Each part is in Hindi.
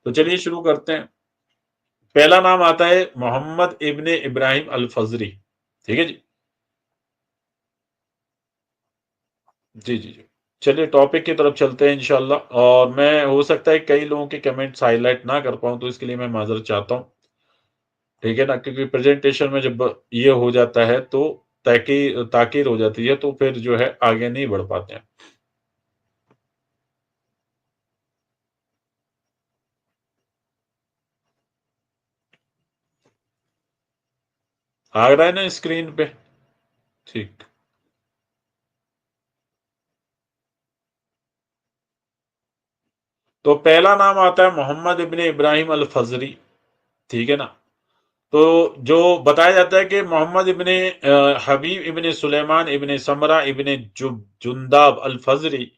तो चलिए शुरू करते हैं। पहला नाम आता है मोहम्मद इब्ने इब्राहिम अल फजरी। ठीक है जी। जी, जी, जी। चलिए टॉपिक की तरफ चलते हैं इंशाल्लाह, और मैं हो सकता है कई लोगों के कमेंट्स हाइलाइट ना कर पाऊँ, तो इसके लिए मैं माज़रत चाहता हूँ। ठीक है ना? क्योंकि प्रेज़ेंटेशन में जब ये हो जाता है तो ताक़ीर हो जाती है, तो फिर जो है आगे नहीं बढ़ पाते हैं। आ रहा है ना स्क्रीन पे? ठीक। तो पहला नाम आता है मोहम्मद इब्ने इब्राहिम अल फजरी। ठीक है ना? तो जो बताया जाता है कि मोहम्मद इब्ने हबीब इब्ने सुलेमान इब्ने समरा इब्ने जुंदाब अल फजरी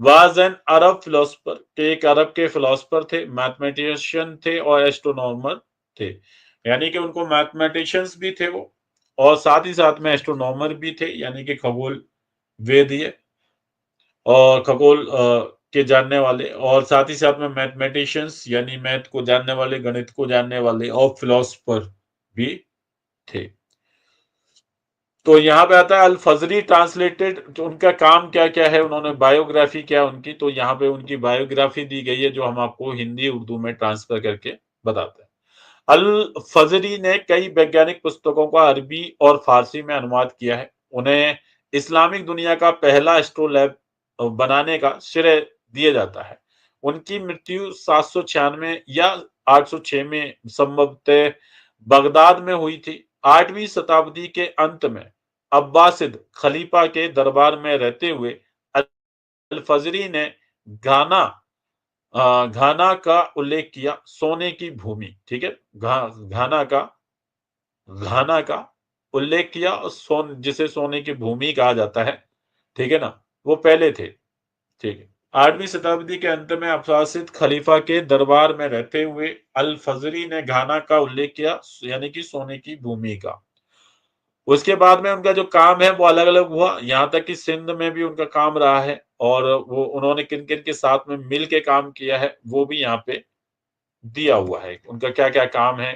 वाज एन अरब फिलोसफर, के एक अरब के फिलोसफर थे, मैथमेटिशियन थे और एस्ट्रोनॉमर थे। यानी कि उनको मैथमेटिशियंस भी थे वो, और साथ ही साथ में एस्ट्रोनॉमर भी थे, यानी कि खगोल वेद ये, और खगोल के जानने वाले, और साथ ही साथ में मैथमेटिशियंस यानी मैथ को जानने वाले, गणित को जानने वाले, और फिलोसफर भी थे। तो यहाँ पे आता है अल फजरी ट्रांसलेटेड, तो उनका काम क्या क्या है, उन्होंने बायोग्राफी क्या है उनकी, तो यहाँ पे उनकी बायोग्राफी दी गई है, जो हम आपको हिंदी उर्दू में ट्रांसफर करके बताते हैं। अल फजरी ने कई वैज्ञानिक पुस्तकों का अरबी और फारसी में अनुवाद किया है। उन्हें इस्लामिक दुनिया का पहला एस्ट्रोलैब बनाने का श्रेय दिया जाता है। उनकी मृत्यु 796 या 806 में संभवतः बगदाद में हुई थी। 8वीं शताब्दी के अंत में अब्बासिद खलीफा के दरबार में रहते हुए अल फजरी ने घाना घाना का उल्लेख किया, सोने की भूमि। ठीक है, घाना का उल्लेख किया, और जिसे सोने की भूमि कहा जाता है। ठीक है ना? वो पहले थे। ठीक है। 8वीं शताब्दी के अंत में अब्बासिद खलीफा के दरबार में रहते हुए अल फजरी ने घाना का उल्लेख किया, यानी कि सोने की भूमि का। उसके बाद में उनका जो काम है वो अलग-अलग हुआ, यहाँ तक कि सिंध में भी उनका काम रहा है, और वो उन्होंने किन-किन के साथ में मिल के काम किया है, वो भी यहाँ पे दिया हुआ है। उनका क्या-क्या काम है,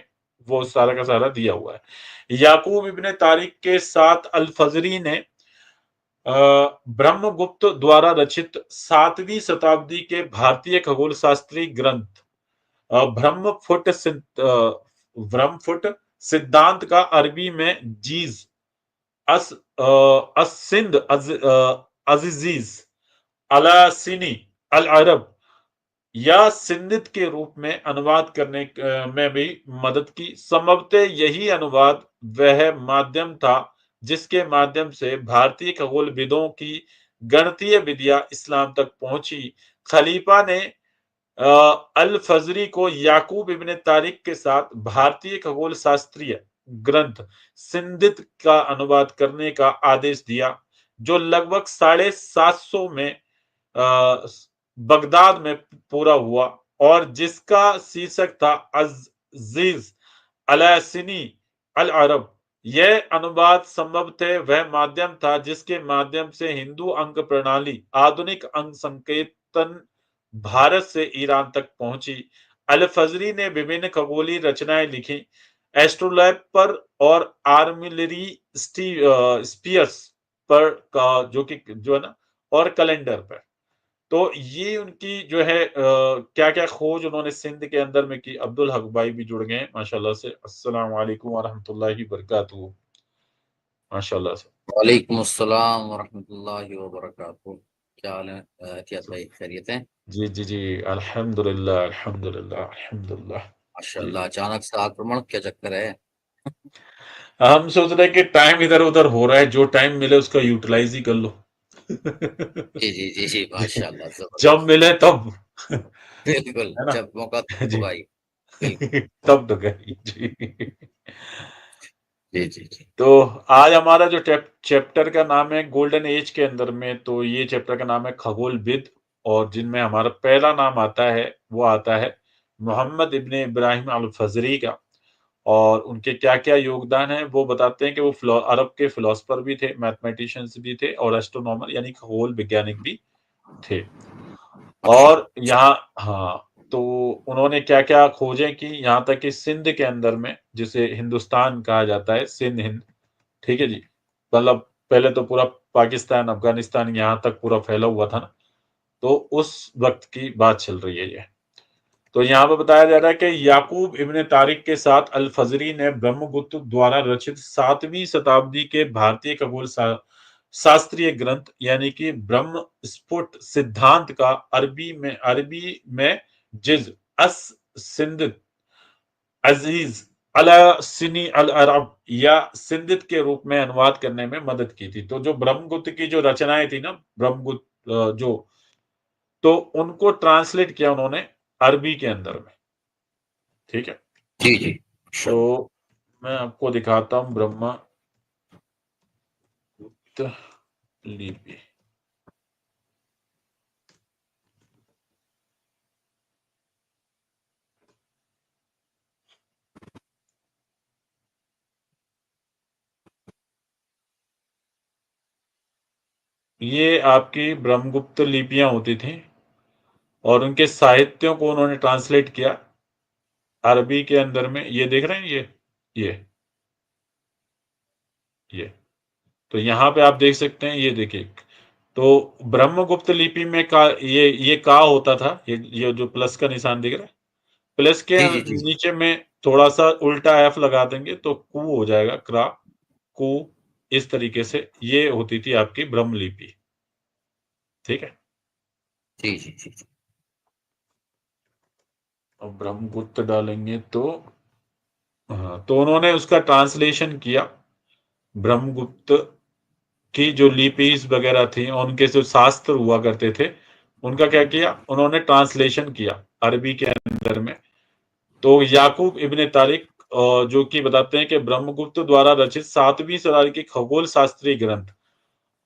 वो सारा का सारा दिया हुआ है। याकूब इब्न तारिक के साथ अल फजरी ने अ, ब्रह्मगुप्त द्वारा रचित 7वीं शताब्दी के भारतीय खगोल शास्त्री ग्रंथ ब्रह्मफुट सिद्धांत का अरबी में जीज अस अस सिंध अजीज अलासिनी अल अरब या सिंधित के रूप में अनुवाद करने में भी मदद की। संभवतः यही अनुवाद वह माध्यम था जिसके माध्यम से भारतीय खगोलविदों की गणितीय विधियां इस्लाम तक पहुंची। खलीफा ने अल फजरी को याकूब इब्न तारिक के साथ भारतीय खगोल शास्त्रीय ग्रंथ सिंधित का अनुवाद करने का आदेश दिया, जो लगभग 750 में अ, बगदाद में पूरा हुआ, और जिसका शीर्षक था अजीज अलासिनी अल अरब। यह अनुवाद संभवतः वह माध्यम था जिसके माध्यम से हिंदू अंक प्रणाली, आधुनिक अंक संकेतन, भारत से ईरान तक पहुंची। अल फजरी ने विभिन्न खगोलीय रचनाएं लिखी, एस्ट्रोलैब पर और आर्मिलरी स्पीयर्स पर का, जो है ना, और कैलेंडर पर। तो ये उनकी जो है क्या-क्या खोज उन्होंने सिंध के अंदर में की। अब्दुल हक भाई भी जुड़ गए हैं माशाल्लाह से। अस्सलाम वालेकुम व रहमतुल्लाहि व बरकातहू। माशाल्लाह से। वालेकुम अस्सलाम वरहमतुल्लाहि वबरकातुहू। क्या हाल है इतियास भाई, खैरियत है? जी, जी, जी। अल्हम्दुलिल्लाह, अल्हम्दुलिल्लाह, अल्हम्दुलिल्लाह। जी। माशाल्लाह, अचानक से आक्रमण, क्या चक्कर है? हम सोच रहे हैं कि टाइम इधर-उधर हो रहा है, जो टाइम मिले उसका यूटिलाइज़ ही कर लो। जी जी जी जी, माशाल्लाह, जब जबरदस्त। मिले तब। बिल्कुल, है ना? जब मौका तब जी। तो भाई। बिल्कुल। तब तो गई। जी। जी जी जी। तो आज हमारा जो चैप्टर का नाम है गोल्डन एज के अंदर में, तो ये चैप्टर का नाम है खगोलविद, और जिनमें हमारा पहला नाम आता है वो आता है मोहम्मद इब्ने इब्राहिम अल फजरी का। और उनके क्या-क्या योगदान है वो बताते हैं कि वो अरब के फिलोसफर भी थे, मैथमेटिशियंस भी थे, और एस्ट्रोनॉमर यानी खगोल वैज्ञानिक भी थे। अच्छा। और यहाँ हाँ। तो उन्होंने क्या-क्या खोजें की, यहाँ तक कि सिंध के अंदर में, जिसे हिंदुस्तान कहा जाता है, सिंध हिंद, ठीक है जी? मतलब पहले तो पूरा पाकिस्तान, अफ़गानिस्तान यहाँ तक पूरा फैला हुआ था ना, तो उस वक़्त की बात चल रही है ये। तो यहाँ पे बताया जा रहा है कि याकूब इब्न तारिक के साथ अल-फज़री ने ब्रह्मगुप्त द्वारा रचित 7वीं शताब्दी के भारतीय खगोल शास्त्रीय ग्रंथ यानी कि ब्रह्म स्फुट सिद्धांत का अरबी में जिज़ अस सिंध अज़ीज़ अला सिनी अल अरब या सिंधित के रूप में अनुवाद करने में मदद की थी। तो जो ब्रह्मगुप्त की जो रचनाएँ थी ना, जो तो उनको ट्रांसलेट किया उन्होंने अरबी के अंदर में, ठीक है? जी, जी। तो इंशाअल्लाह। मैं आपको दिखाता हूँ ब्रह्मगुप्त लिपि। ये आपकी ब्रह्मगुप्त लिपियाँ होती थीं और उनके साहित्यों को उन्होंने ट्रांसलेट किया अरबी के अंदर में। ये देख रहे हैं ये, ये। तो यहाँ पे आप देख सकते हैं, ये देखिए। तो ब्रह्मगुप्त लिपि में का ये का होता था, ये जो प्लस का निशान दिख रहा है? प्लस के जी, जी, जी। नीचे में थोड़ा-सा उल्टा एफ लगा देंगे तो कू हो जाएगा, कू, इस तरीके से ये होती थी आपकी ब्रह्म लिपि, ठीक है? जी, जी, जी, जी। और ब्रह्मगुप्त डालेंगे तो हाँ, तो उन्होंने उसका ट्रांसलेशन किया। ब्रह्मगुप्त की जो लिपीज़ वगैरह थी और उनके जो शास्त्र हुआ करते थे, उनका क्या किया? उन्होंने ट्रांसलेशन किया अरबी के अंदर में। तो याकूब इब्न तारिक जो कि बताते हैं कि ब्रह्मगुप्त द्वारा रचित 7वीं शताब्दी की खगोल शास्त्रीय ग्रंथ।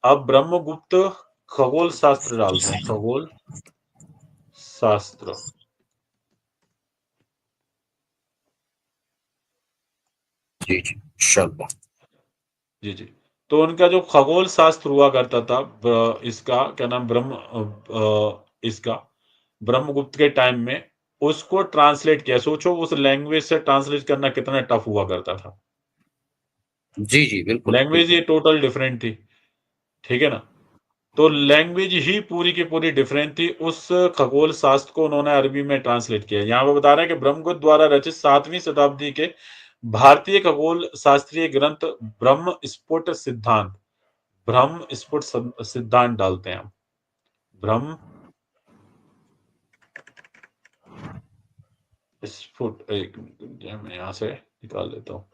अब ब्रह्मगुप्त खगोल शास्त्र डालते हैं, खगोल शास्त्र। जी, जी। इंशाअल्लाह। जी, जी। तो उनका जो खगोल शास्त्र हुआ करता था, इसका क्या नाम, इसका ब्रह्मगुप्त के टाइम में उसको ट्रांसलेट किया। सोचो उस लैंग्वेज से ट्रांसलेट करना कितना टफ हुआ करता था। जी, जी। बिल्कुल, लैंग्वेज बिल्कुल। ये टोटल डिफरेंट थी, ठीक है ना? तो लैंग्वेज ही पूरी की पूरी डिफरेंट थी। उस खगोल शास्त्र को उन्होंने अरबी में ट्रांसलेट किया। यहाँ पे बता रहे हैं कि ब्रह्मगुप्त द्वारा रचित 7वीं शताब्दी के भारतीय खगोल शास्त्रीय ग्रंथ ब्रह्म स्फुट सिद्धांत, ब्रह्म स्फुट सिद्धांत डालते हैं हम। ब्रह्म स्फुट, एक मिनट, मैं यहाँ से निकाल लेता हूँ।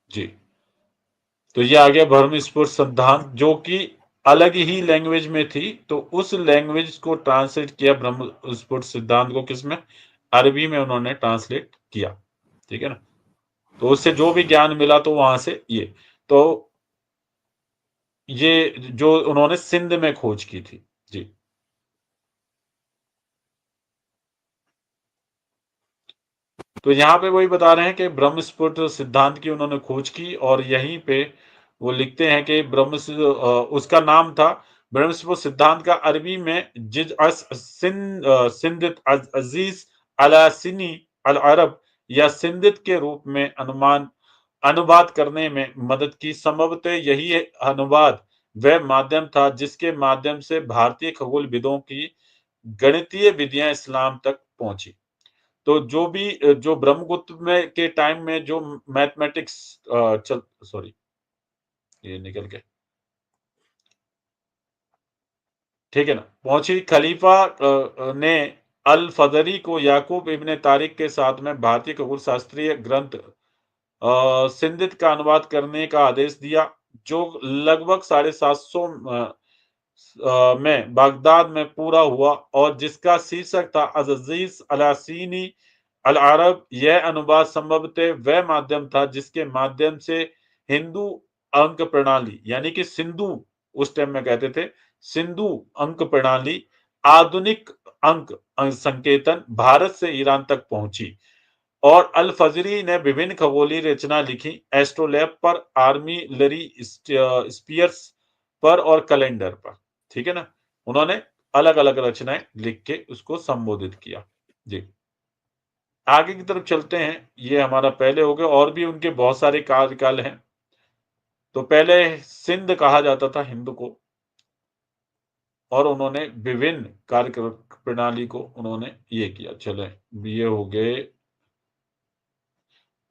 जी। तो ये आ गया ब्रह्म स्फुट सिद्धांत, जो कि अलग ही लैंग्वेज में थी। तो उस लैंग्वेज को ट्रांसलेट किया ब्रह्म स्फुट सिद्धांत को, किसमें? अरबी में उन्होंने ट्रांसलेट किया, ठीक है ना? तो उससे जो भी ज्ञान मिला तो वहां से ये, तो ये जो उन्होंने सिंध में खोज की थी। जी। तो यहाँ पे वही बता रहे हैं कि ब्रह्मस्फुट सिद्धांत की उन्होंने खोज की और यहीं पे वो लिखते हैं कि उसका नाम था ब्रह्मस्फुट सिद्धांत का अरबी में जिज अस सिंधित अजीज अला सिनी अल अरब या सिंधित के रूप में अनुवाद करने में मदद की। संभवतः यही अनुवाद वह माध्यम था जिसके माध्यम से भारतीय खगोलविदों की गणितीय विधियां इस्लाम तक पहुंची। तो जो भी जो ब्रह्मगुप्त में के टाइम में जो मैथमेटिक्स चल सॉरी, ये निकल के, ठीक है ना, पहुंची। खलीफा ने अल फदरी को याकूब इब्न तारिक के साथ में भारतीय खगोल शास्त्रीय ग्रंथ सिंधित का अनुवाद करने का आदेश दिया, जो लगभग 750 में बगदाद में पूरा हुआ और जिसका शीर्षक था अज़ीज़ अलासीनी अल अरब। यह अनुवाद संभवतः वह माध्यम था जिसके माध्यम से हिंदू अंक प्रणाली यानी कि सिंधु, उस टाइम में कहते थे सिंधु अंक प्रणाली, आधुनिक अंक संकेतन भारत से ईरान तक पहुंची। और अल फजरी ने विभिन्न खगोलीय रचना लिखी, एस्ट्रोलैब पर, आर्मिलरी स्पीयर्स पर और कैलेंडर पर। ठीक है ना, उन्होंने अलग अलग रचनाएं लिख के उसको संबोधित किया। जी, आगे की तरफ चलते हैं। ये हमारा पहले हो गया, और भी उनके बहुत सारे कार्यकाल हैं। तो पहले सिंध कहा जाता था हिंद को, और उन्होंने विभिन्न कार्य प्रणाली को उन्होंने ये किया। चले, ये हो गए।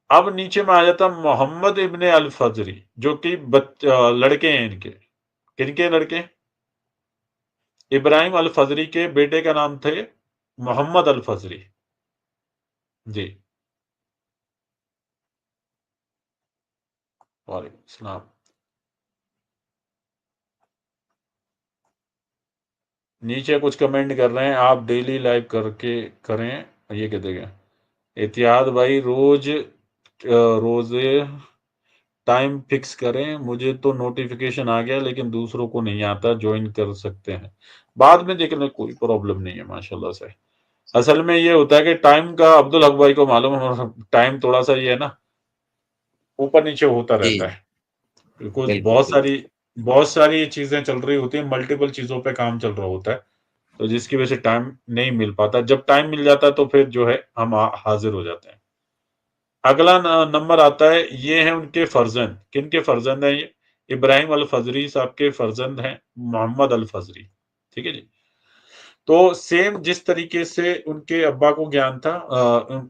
अब नीचे में आ जाता मोहम्मद इब्ने अल फजरी, जो कि लड़के हैं इनके। किनके लड़के? इब्राहिम अल फजरी के बेटे का नाम थे मोहम्मद अल फजरी। जी, वालेकुम सलाम। नीचे कुछ कमेंट कर रहे हैं, आप डेली लाइव करके करें, ये कहते हैं इतिहाद भाई, रोज टाइम फिक्स करें। मुझे तो नोटिफिकेशन आ गया, लेकिन दूसरों को नहीं आता, ज्वाइन कर सकते हैं बाद में देखने, कोई प्रॉब्लम नहीं है माशाल्लाह से। असल में ये होता है कि टाइम का अब्दुल हक भाई को मालूम है, टाइम थोड़ा सा ये है ना, ऊपर नीचे होता जी रहता है। बिल्कुल, बिल्कुल बिल्कुल। बहुत सारी चीजें चल रही होती है, मल्टीपल चीजों पे काम चल रहा होता है, तो जिसकी वजह से टाइम नहीं मिल पाता। जब टाइम मिल जाता है तो फिर जो है हम हाजिर हो जाते हैं। अगला नंबर आता है, ये है उनके फर्जंद। किनके फर्जंद हैं ये? इब्राहिम अल फजरी साहब के फर्जंद हैं मोहम्मद अल फजरी। ठीक है जी। तो सेम जिस तरीके से उनके अब्बा को ज्ञान था,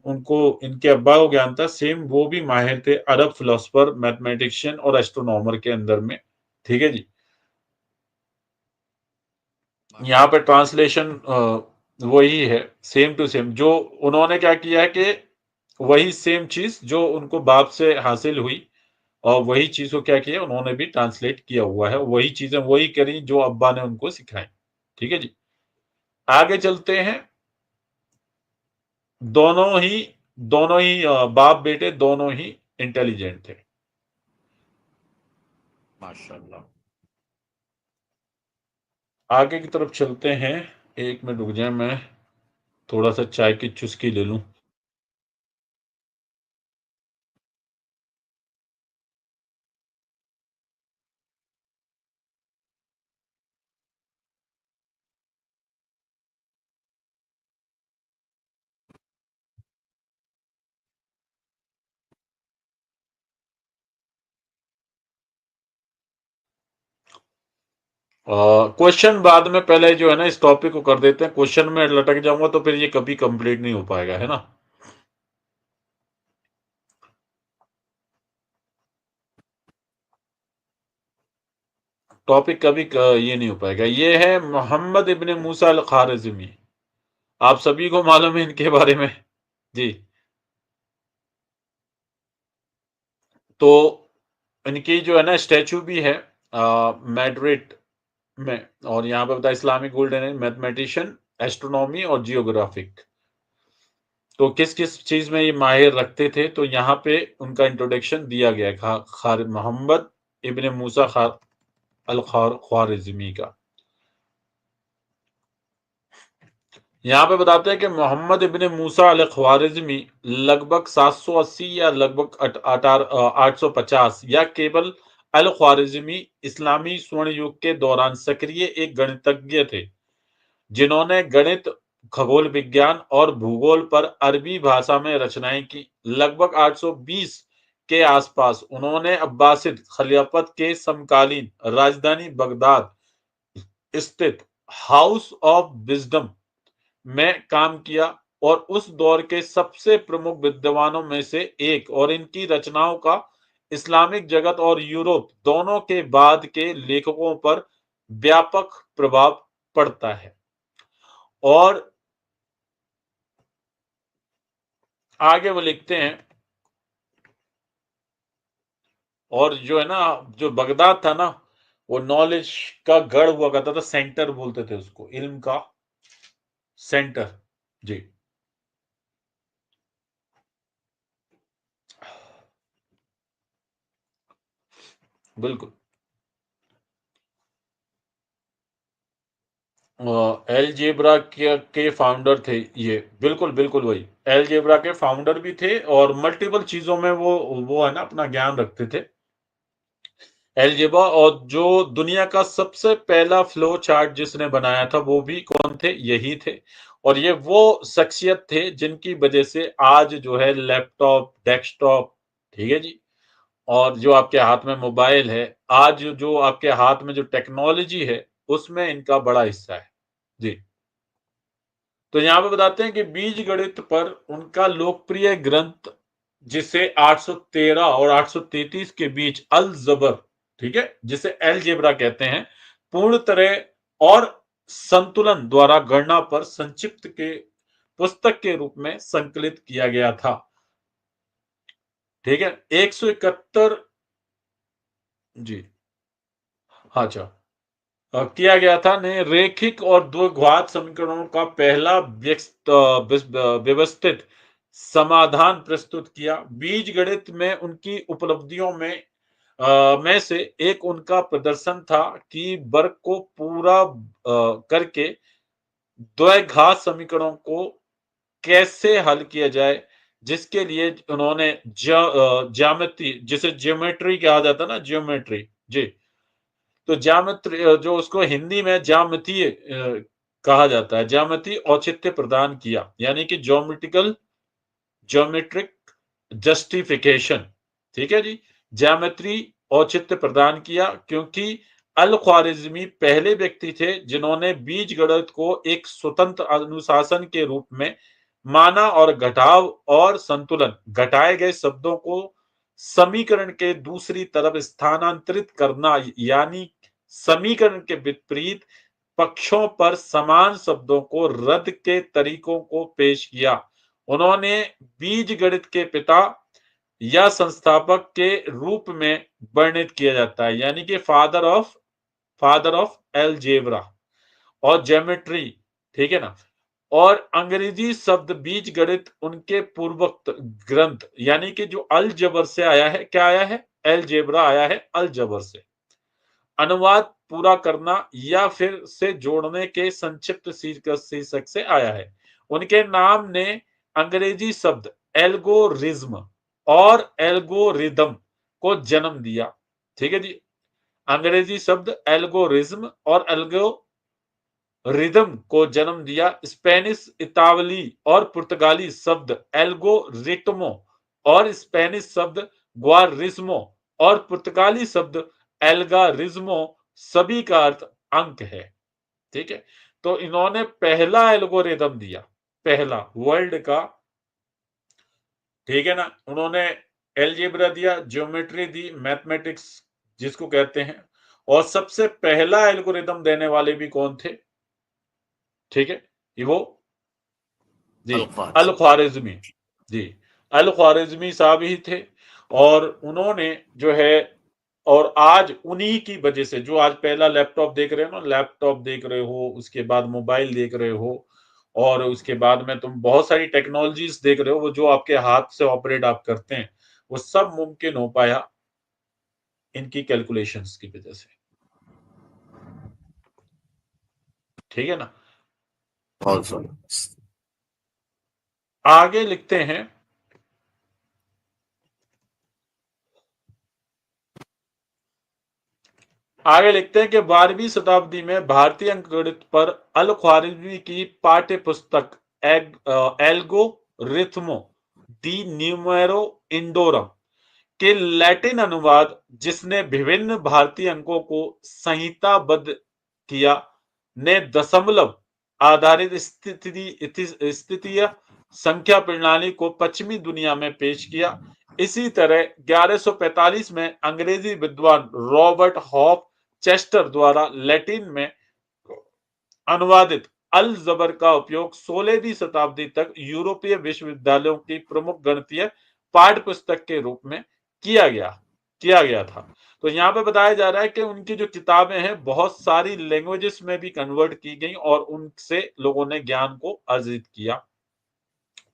उनको इनके अब्बा को ज्ञान था, सेम वो भी माहिर थे अरब फिलोसफर, मैथमेटिशियन और एस्ट्रोनॉमर के अंदर में। ठीक है जी। यहाँ पे माशाल्लाह। ट्रांसलेशन वही है, सेम टू सेम। जो उन्होंने क्या किया है कि वही सेम चीज जो उनको बाप से हासिल हुई, और वही चीज को क्या किया उन्होंने भी ट्रांसलेट किया हुआ है, वही चीजें वही करी जो अब्बा ने उनको सिखाई। ठीक है जी। आगे चलते हैं। दोनों ही दोनों ही बाप बेटे दोनों ही इंटेलिजेंट थे। माशाल्लाह। आगे की तरफ चलते हैं। एक मिनट रुक जाए, मैं थोड़ा सा चाय की चुस्की ले लूं। क्वेश्चन बाद में, पहले जो है ना इस टॉपिक को कर देते हैं। क्वेश्चन में लटक जाऊंगा तो फिर ये कभी कंप्लीट नहीं हो पाएगा, है ना। टॉपिक कभी ये नहीं हो पाएगा। ये है मोहम्मद इब्ने मूसा अल खारिज़मी। आप सभी को मालूम है इनके बारे में। जी। तो इनकी जो है ना स्टैचू भी है मैड्रिड में। और यहाँ पे बताया Islamic golden age, mathematician, astronomy और जियोग्राफिक। तो किस किस चीज में ये माहिर रखते थे, तो यहाँ पे उनका इंट्रोडक्शन दिया गया है मोहम्मद इब्ने मूसा अल ख्वारिज़मी का। यहाँ पे बताते हैं कि मोहम्मद इब्ने मूसा अल ख्वारिज़मी लगभग 780 या लगभग 850, या केवल अल ख्वारिज़मी इस्लामी स्वर्ण युग के दौरान सक्रिय एक गणितज्ञ थे, जिन्होंने गणित, खगोल विज्ञान और भूगोल पर अरबी भाषा में रचनाएं की। लगभग 820 के आसपास उन्होंने अब्बासिद खिलाफत के समकालीन राजधानी बगदाद स्थित हाउस ऑफ विजडम में काम किया, और उस दौर के सबसे प्रमुख विद्वानों में से एक, और इनकी रचनाओं का इस्लामिक जगत और यूरोप दोनों के बाद के लेखकों पर व्यापक प्रभाव पड़ता है। और आगे वो लिखते हैं, और जो है ना, जो बगदाद था ना, वो नॉलेज का गढ़ हुआ करता था, सेंटर बोलते थे उसको, इल्म का सेंटर। जी, बिल्कुल। अलजेब्रा के फाउंडर थे ये, बिल्कुल बिल्कुल वही अलजेब्रा के फाउंडर भी थे और मल्टीपल चीजों में वो है ना अपना ज्ञान रखते थे अलजेब्रा। और जो दुनिया का सबसे पहला फ्लो चार्ट जिसने बनाया था वो भी कौन थे, यही थे। और ये वो शख्सियत थे जिनकी वजह से आज जो है लैपटॉप, डेस्कटॉप, ठीक है जी, और जो आपके हाथ में मोबाइल है, आज जो आपके हाथ में जो टेक्नोलॉजी है उसमें इनका बड़ा हिस्सा है जी। तो यहाँ पे बताते हैं कि बीज गणित पर उनका लोकप्रिय ग्रंथ, जिसे 813 और 833 के बीच अल जबर, ठीक है, जिसे अलजेब्रा कहते हैं, पूर्ण तरह और संतुलन द्वारा गणना पर संक्षिप्त के पुस्तक के रूप में संकलित किया गया था। ठीक है, 171 जी, अच्छा, किया गया था ने रेखिक और द्विघात समीकरणों का पहला व्यवस्थित समाधान प्रस्तुत किया। बीज गणित में उनकी उपलब्धियों में से एक उनका प्रदर्शन था कि वर्ग को पूरा करके द्विघात समीकरणों को कैसे हल किया जाए, जिसके लिए उन्होंने ज्यामिति, जिसे ज्योमेट्री कहा जाता है ना, ज्योमेट्री जी, तो ज्यामिति जो उसको हिंदी में ज्यामितीय कहा जाता है, ज्यामिति औचित्य प्रदान किया, यानी कि ज्योमेट्रिक जस्टिफिकेशन, ठीक है जी, ज्यामिति औचित्य प्रदान किया, क्योंकि अल ख्वारिज्मी पहले व्यक्ति थे जिन्होंने बीज गणित को एक स्वतंत्र अनुशासन के रूप में माना और घटाव और संतुलन, घटाए गए शब्दों को समीकरण के दूसरी तरफ स्थानांतरित करना, यानी समीकरण के विपरीत पक्षों पर समान शब्दों को रद्द के तरीकों को पेश किया। उन्होंने बीज गणित के पिता या संस्थापक के रूप में वर्णित किया जाता है, यानी कि फादर ऑफ अलजेब्रा और ज्योमेट्री, ठीक है ना। और अंग्रेजी शब्द बीज गणित उनके पूर्वोक्त ग्रंथ, यानी कि जो अल जबर से आया है, क्या आया है, अलजेब्रा आया है अल जबर से, अनुवाद पूरा करना या फिर से जोड़ने के संक्षिप्त शीर्षक से आया है। उनके नाम ने अंग्रेजी शब्द एल्गोरिज्म और एल्गोरिदम को जन्म दिया, ठीक है जी। अंग्रेजी शब्द एल्गोरिज्म और एल्गोरिदम को जन्म दिया। स्पेनिश, इतावली और पुर्तगाली शब्द एल्गोरिटमो और स्पेनिश शब्द ग्वारिज्मो और पुर्तगाली शब्द एल्गारिज्मो, सभी का अर्थ अंक है, ठीक है। तो इन्होंने पहला एल्गोरिदम दिया, पहला वर्ल्ड का, ठीक है ना। उन्होंने एलजेब्रा दिया, ज्योमेट्री दी, मैथमेटिक्स जिसको कहते हैं, और सबसे पहला एल्गोरिदम देने वाले भी कौन थे, ठीक है, ये वो जी अल ख्वारिज्मी, जी अल ख्वारिज्मी साहब ही थे। और उन्होंने जो है, और आज उन्हीं की वजह से जो आज पहला लैपटॉप देख रहे हो ना, लैपटॉप देख रहे हो, उसके बाद मोबाइल देख रहे हो, और उसके बाद में तुम बहुत सारी टेक्नोलॉजीज देख रहे हो, वो जो आपके हाथ से ऑपरेट आप करते हैं, वो सब मुमकिन हो पाया इनकी कैलकुलेशंस की वजह से, ठीक है ना। आगे लिखते हैं, आगे लिखते हैं कि 12वीं शताब्दी में भारतीय अंकगणित पर अल ख्वारिज्मी की पाठ्य पुस्तक एल्गोरिथमो दी न्यूमेरो इंडोरम के लैटिन अनुवाद, जिसने विभिन्न भारतीय अंकों को संहिताबद्ध किया, ने दशमलव आधारित स्थितीय संख्या प्रणाली को पश्चिमी दुनिया में पेश किया। इसी तरह 1145 में अंग्रेजी विद्वान रॉबर्ट हॉफ चेस्टर द्वारा लैटिन में अनुवादित अल जबर का उपयोग 16वीं शताब्दी तक यूरोपीय विश्वविद्यालयों की प्रमुख गणितीय पाठ्य पुस्तक के रूप में किया गया था। तो यहाँ पे बताया जा रहा है कि उनकी जो किताबें हैं बहुत सारी लैंग्वेजेस में भी कन्वर्ट की गई और उनसे लोगों ने ज्ञान को अर्जित किया,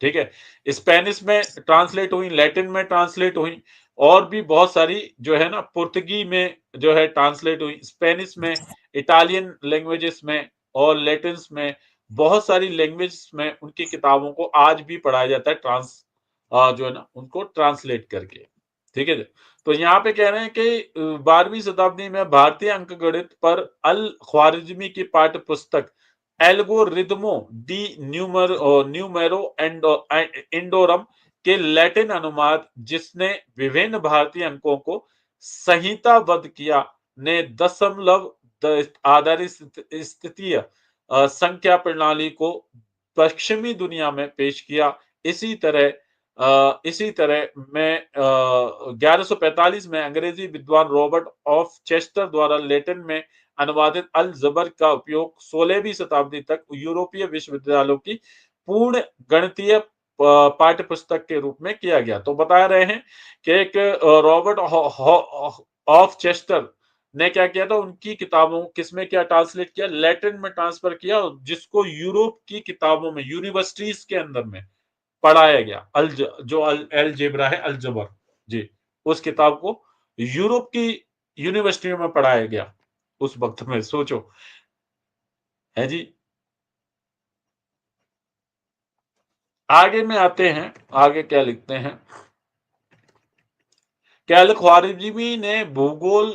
ठीक है। स्पेनिश में ट्रांसलेट हुई, लैटिन में ट्रांसलेट हुई, और भी बहुत सारी जो है ना, पुर्तगी में जो है ट्रांसलेट हुई, स्पेनिश में, इटालियन लैंग्वेजेस में, और लैटिन्स में, बहुत सारी लैंग्वेज में उनकी किताबों को आज भी पढ़ाया जाता है, जो है ना उनको ट्रांसलेट करके। ठीक है जी? तो यहाँ पे कह रहे हैं कि 12वीं शताब्दी में भारतीय अंकगणित पर अल ख्वारिज़मी की पाठ्य पुस्तक एल्गोरिदमो डी न्यूमेरो इंडोरम के लैटिन अनुवाद, जिसने विभिन्न भारतीय अंकों को संहिताबद्ध किया, ने दशमलव आधारित स्थितीय संख्या प्रणाली को पश्चिमी दुनिया में पेश किया। इसी तरह में 1145 में अंग्रेजी विद्वान रॉबर्ट ऑफ चेस्टर द्वारा लैटिन में अनुवादित अल जबर का उपयोग 16वीं शताब्दी तक यूरोपीय विश्वविद्यालयों की पूर्ण गणितीय पाठ्य पुस्तक के रूप में किया गया। तो बता रहे हैं कि एक रॉबर्ट ऑफ चेस्टर ने क्या किया था, उनकी किताबों किसमें क्या ट्रांसलेट किया, लैटिन में ट्रांसफर किया, जिसको यूरोप की किताबों में यूनिवर्सिटीज के अंदर में पढ़ाया गया। जो अलजेब्रा है, अलजबर जी, उस किताब को यूरोप की यूनिवर्सिटियों में पढ़ाया गया उस वक्त में, सोचो है जी। आगे में आते हैं, आगे क्या लिखते हैं, कैल ख्वारिज़मी ने भूगोल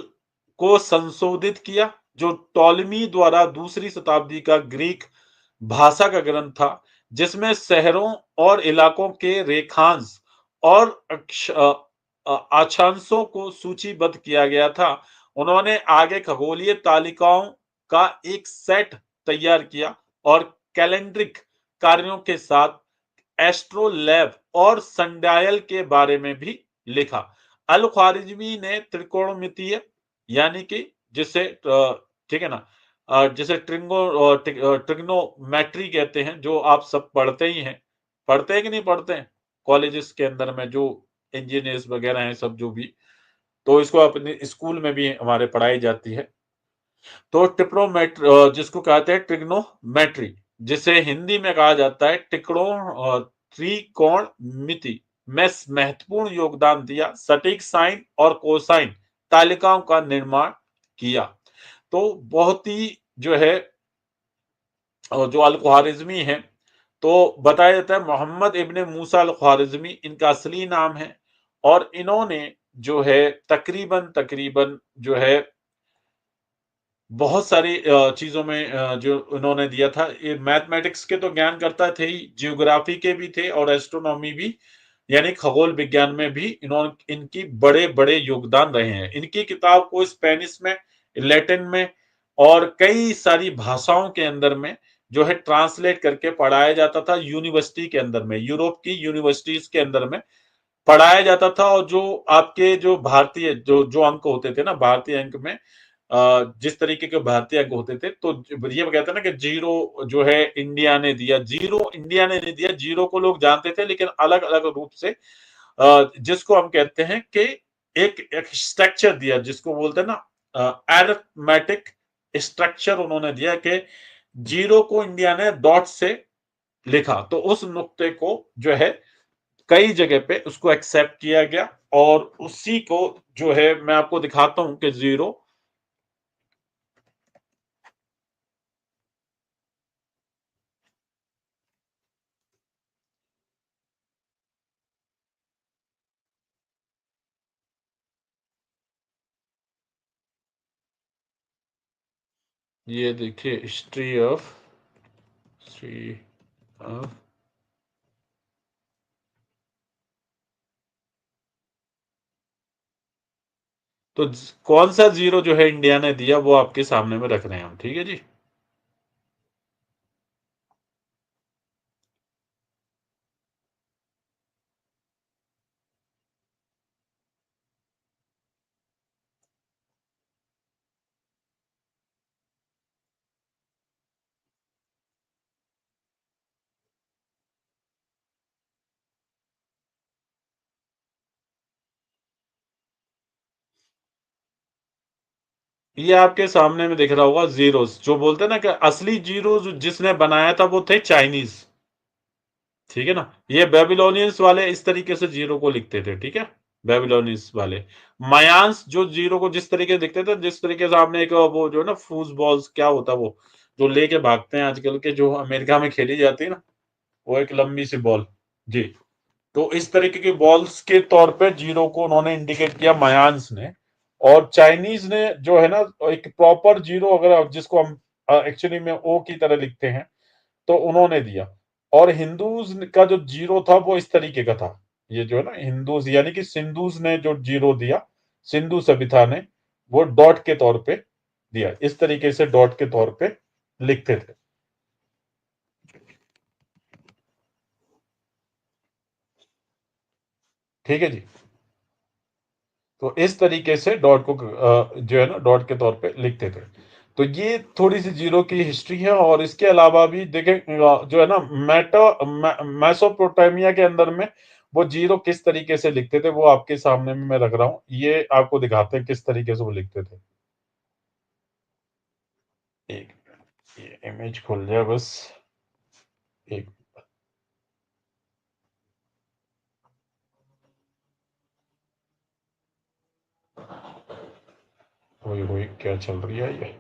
को संशोधित किया, जो टॉलेमी द्वारा दूसरी शताब्दी का ग्रीक भाषा का ग्रंथ था, जिसमें शहरों और इलाकों के रेखांश और अक्षांशों को सूचीबद्ध किया गया था। उन्होंने आगे खगोलीय तालिकाओं का एक सेट तैयार किया और कैलेंड्रिक कार्यों के साथ एस्ट्रोलैब और सनडायल के बारे में भी लिखा। अल ख्वारिज़मी ने त्रिकोणमितीय, यानी कि जिसे ठीक है ना, जिसे ट्रिग्नोमेट्री कहते हैं, जो आप सब पढ़ते ही हैं, पढ़ते हैं कि नहीं पढ़ते हैं कॉलेजेस के अंदर में, जो इंजीनियर्स वगैरह हैं सब, जो भी, तो इसको अपने स्कूल में भी हमारे पढ़ाई जाती है। तो जिसको कहते हैं ट्रिग्नोमेट्री, जिसे हिंदी में कहा जाता है त्रिकोणमिति में महत्वपूर्ण योगदान दिया, सटीक साइन और कोसाइन तालिकाओं का निर्माण किया। तो बहुत ही जो है, जो अल ख्वारिज़मी है, तो बताया जाता है मोहम्मद इब्न मूसा अल ख्वारिज़मी इनका असली नाम है, और इन्होंने जो है तकरीबन जो है बहुत सारी चीज़ों में जो उन्होंने दिया था, ये मैथमेटिक्स के तो ज्ञान करता थे ही, जियोग्राफी के भी थे, और एस्ट्रोनॉमी भी, यानी खगोल विज्ञान में भी इनकी बड़े-बड़े योगदान रहे हैं। इनकी किताब को स्पेनिश में, लैटिन में और कई सारी भाषाओं के अंदर में जो है ट्रांसलेट करके पढ़ाया जाता था यूनिवर्सिटी के अंदर में, यूरोप की यूनिवर्सिटीज़ के अंदर में पढ़ाया जाता था। और जो आपके जो भारतीय जो जो अंक होते थे ना, भारतीय अंक में जिस तरीके के भारतीय अंक होते थे, तो ये कहते हैं ना कि जीरो जो है इंडिया ने दिया, जीरो इंडिया ने नहीं दिया, जीरो को लोग जानते थे लेकिन अलग अलग रूप से, जिसको हम कहते हैं कि एक स्ट्रक्चर दिया, जिसको बोलते हैं ना एरिथमेटिक स्ट्रक्चर उन्होंने दिया, कि जीरो को इंडिया ने डॉट से लिखा, तो उस नुक्ते को जो है कई जगह पे उसको एक्सेप्ट किया गया, और उसी को जो है मैं आपको दिखाता हूं कि जीरो, ये देखिए हिस्ट्री ऑफ, तो कौन सा जीरो जो है इंडिया ने दिया, वो आपके सामने में रख रहे हैं हम, ठीक है जी। ये आपके सामने में दिख रहा होगा जीरोस, जो बोलते हैं ना कि असली जीरो जिसने बनाया था वो थे चाइनीज, ठीक है ना। ये बेबीलोनियंस वाले इस तरीके से जीरो को लिखते थे, ठीक है, बेबीलोनियंस वाले। मायांस जो जीरो को जिस तरीके से दिखते थे, जिस तरीके से आपने एक वो जो है ना फूज बॉल्स क्या होता है वो, जो लेके भागते हैं आजकल के, जो अमेरिका में खेली जाती है ना, वो एक लंबी सी बॉल। जी। तो इस तरीके की बॉल्स के तौर पे जीरो को उन्होंने इंडिकेट किया मायान्स ने। और चाइनीज ने जो है ना, एक प्रॉपर जीरो, अगर जिसको हम एक्चुअली में ओ की तरह लिखते हैं, तो उन्होंने दिया। और हिंदूज का जो जीरो था वो इस तरीके का था। ये जो है ना हिंदूज यानी कि सिंधुज ने जो जीरो दिया, सिंधु सभ्यता ने, वो डॉट के तौर पे दिया। इस तरीके से डॉट के तौर पे लिखते थे। ठीक है जी। तो इस तरीके से डॉट को जो है ना डॉट के तौर पे लिखते थे। तो ये थोड़ी सी जीरो की हिस्ट्री है। और इसके अलावा भी देखें, जो है ना मेसोपोटामिया के अंदर में वो जीरो किस तरीके से लिखते थे, वो आपके सामने में मैं रख रहा हूँ। ये आपको दिखाते हैं किस तरीके से वो लिखते थे। एक ये इमेज खुल जाए बस। एक हुई हुई क्या चल रही है ये।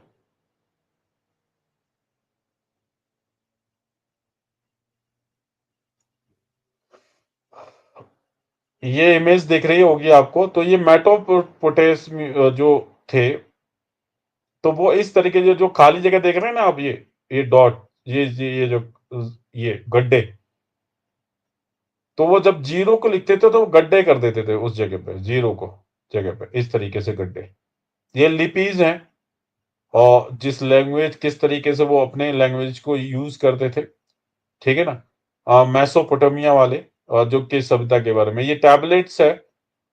ये इमेज दिख रही होगी आपको। तो ये मेटोपोटेस जो थे, तो वो इस तरीके से, जो खाली जगह देख रहे हैं ना आप, ये डॉट, ये जो ये गड्ढे, तो वो जब जीरो को लिखते थे तो वो गड्ढे कर देते थे उस जगह पे, जीरो को जगह पे इस तरीके से गड्ढे। ये लिपीज हैं। और जिस लैंग्वेज, किस तरीके से वो अपने लैंग्वेज को यूज करते थे। ठीक है ना, मेसोपोटामिया वाले, जो कि सभ्यता के बारे में ये टैबलेट्स है।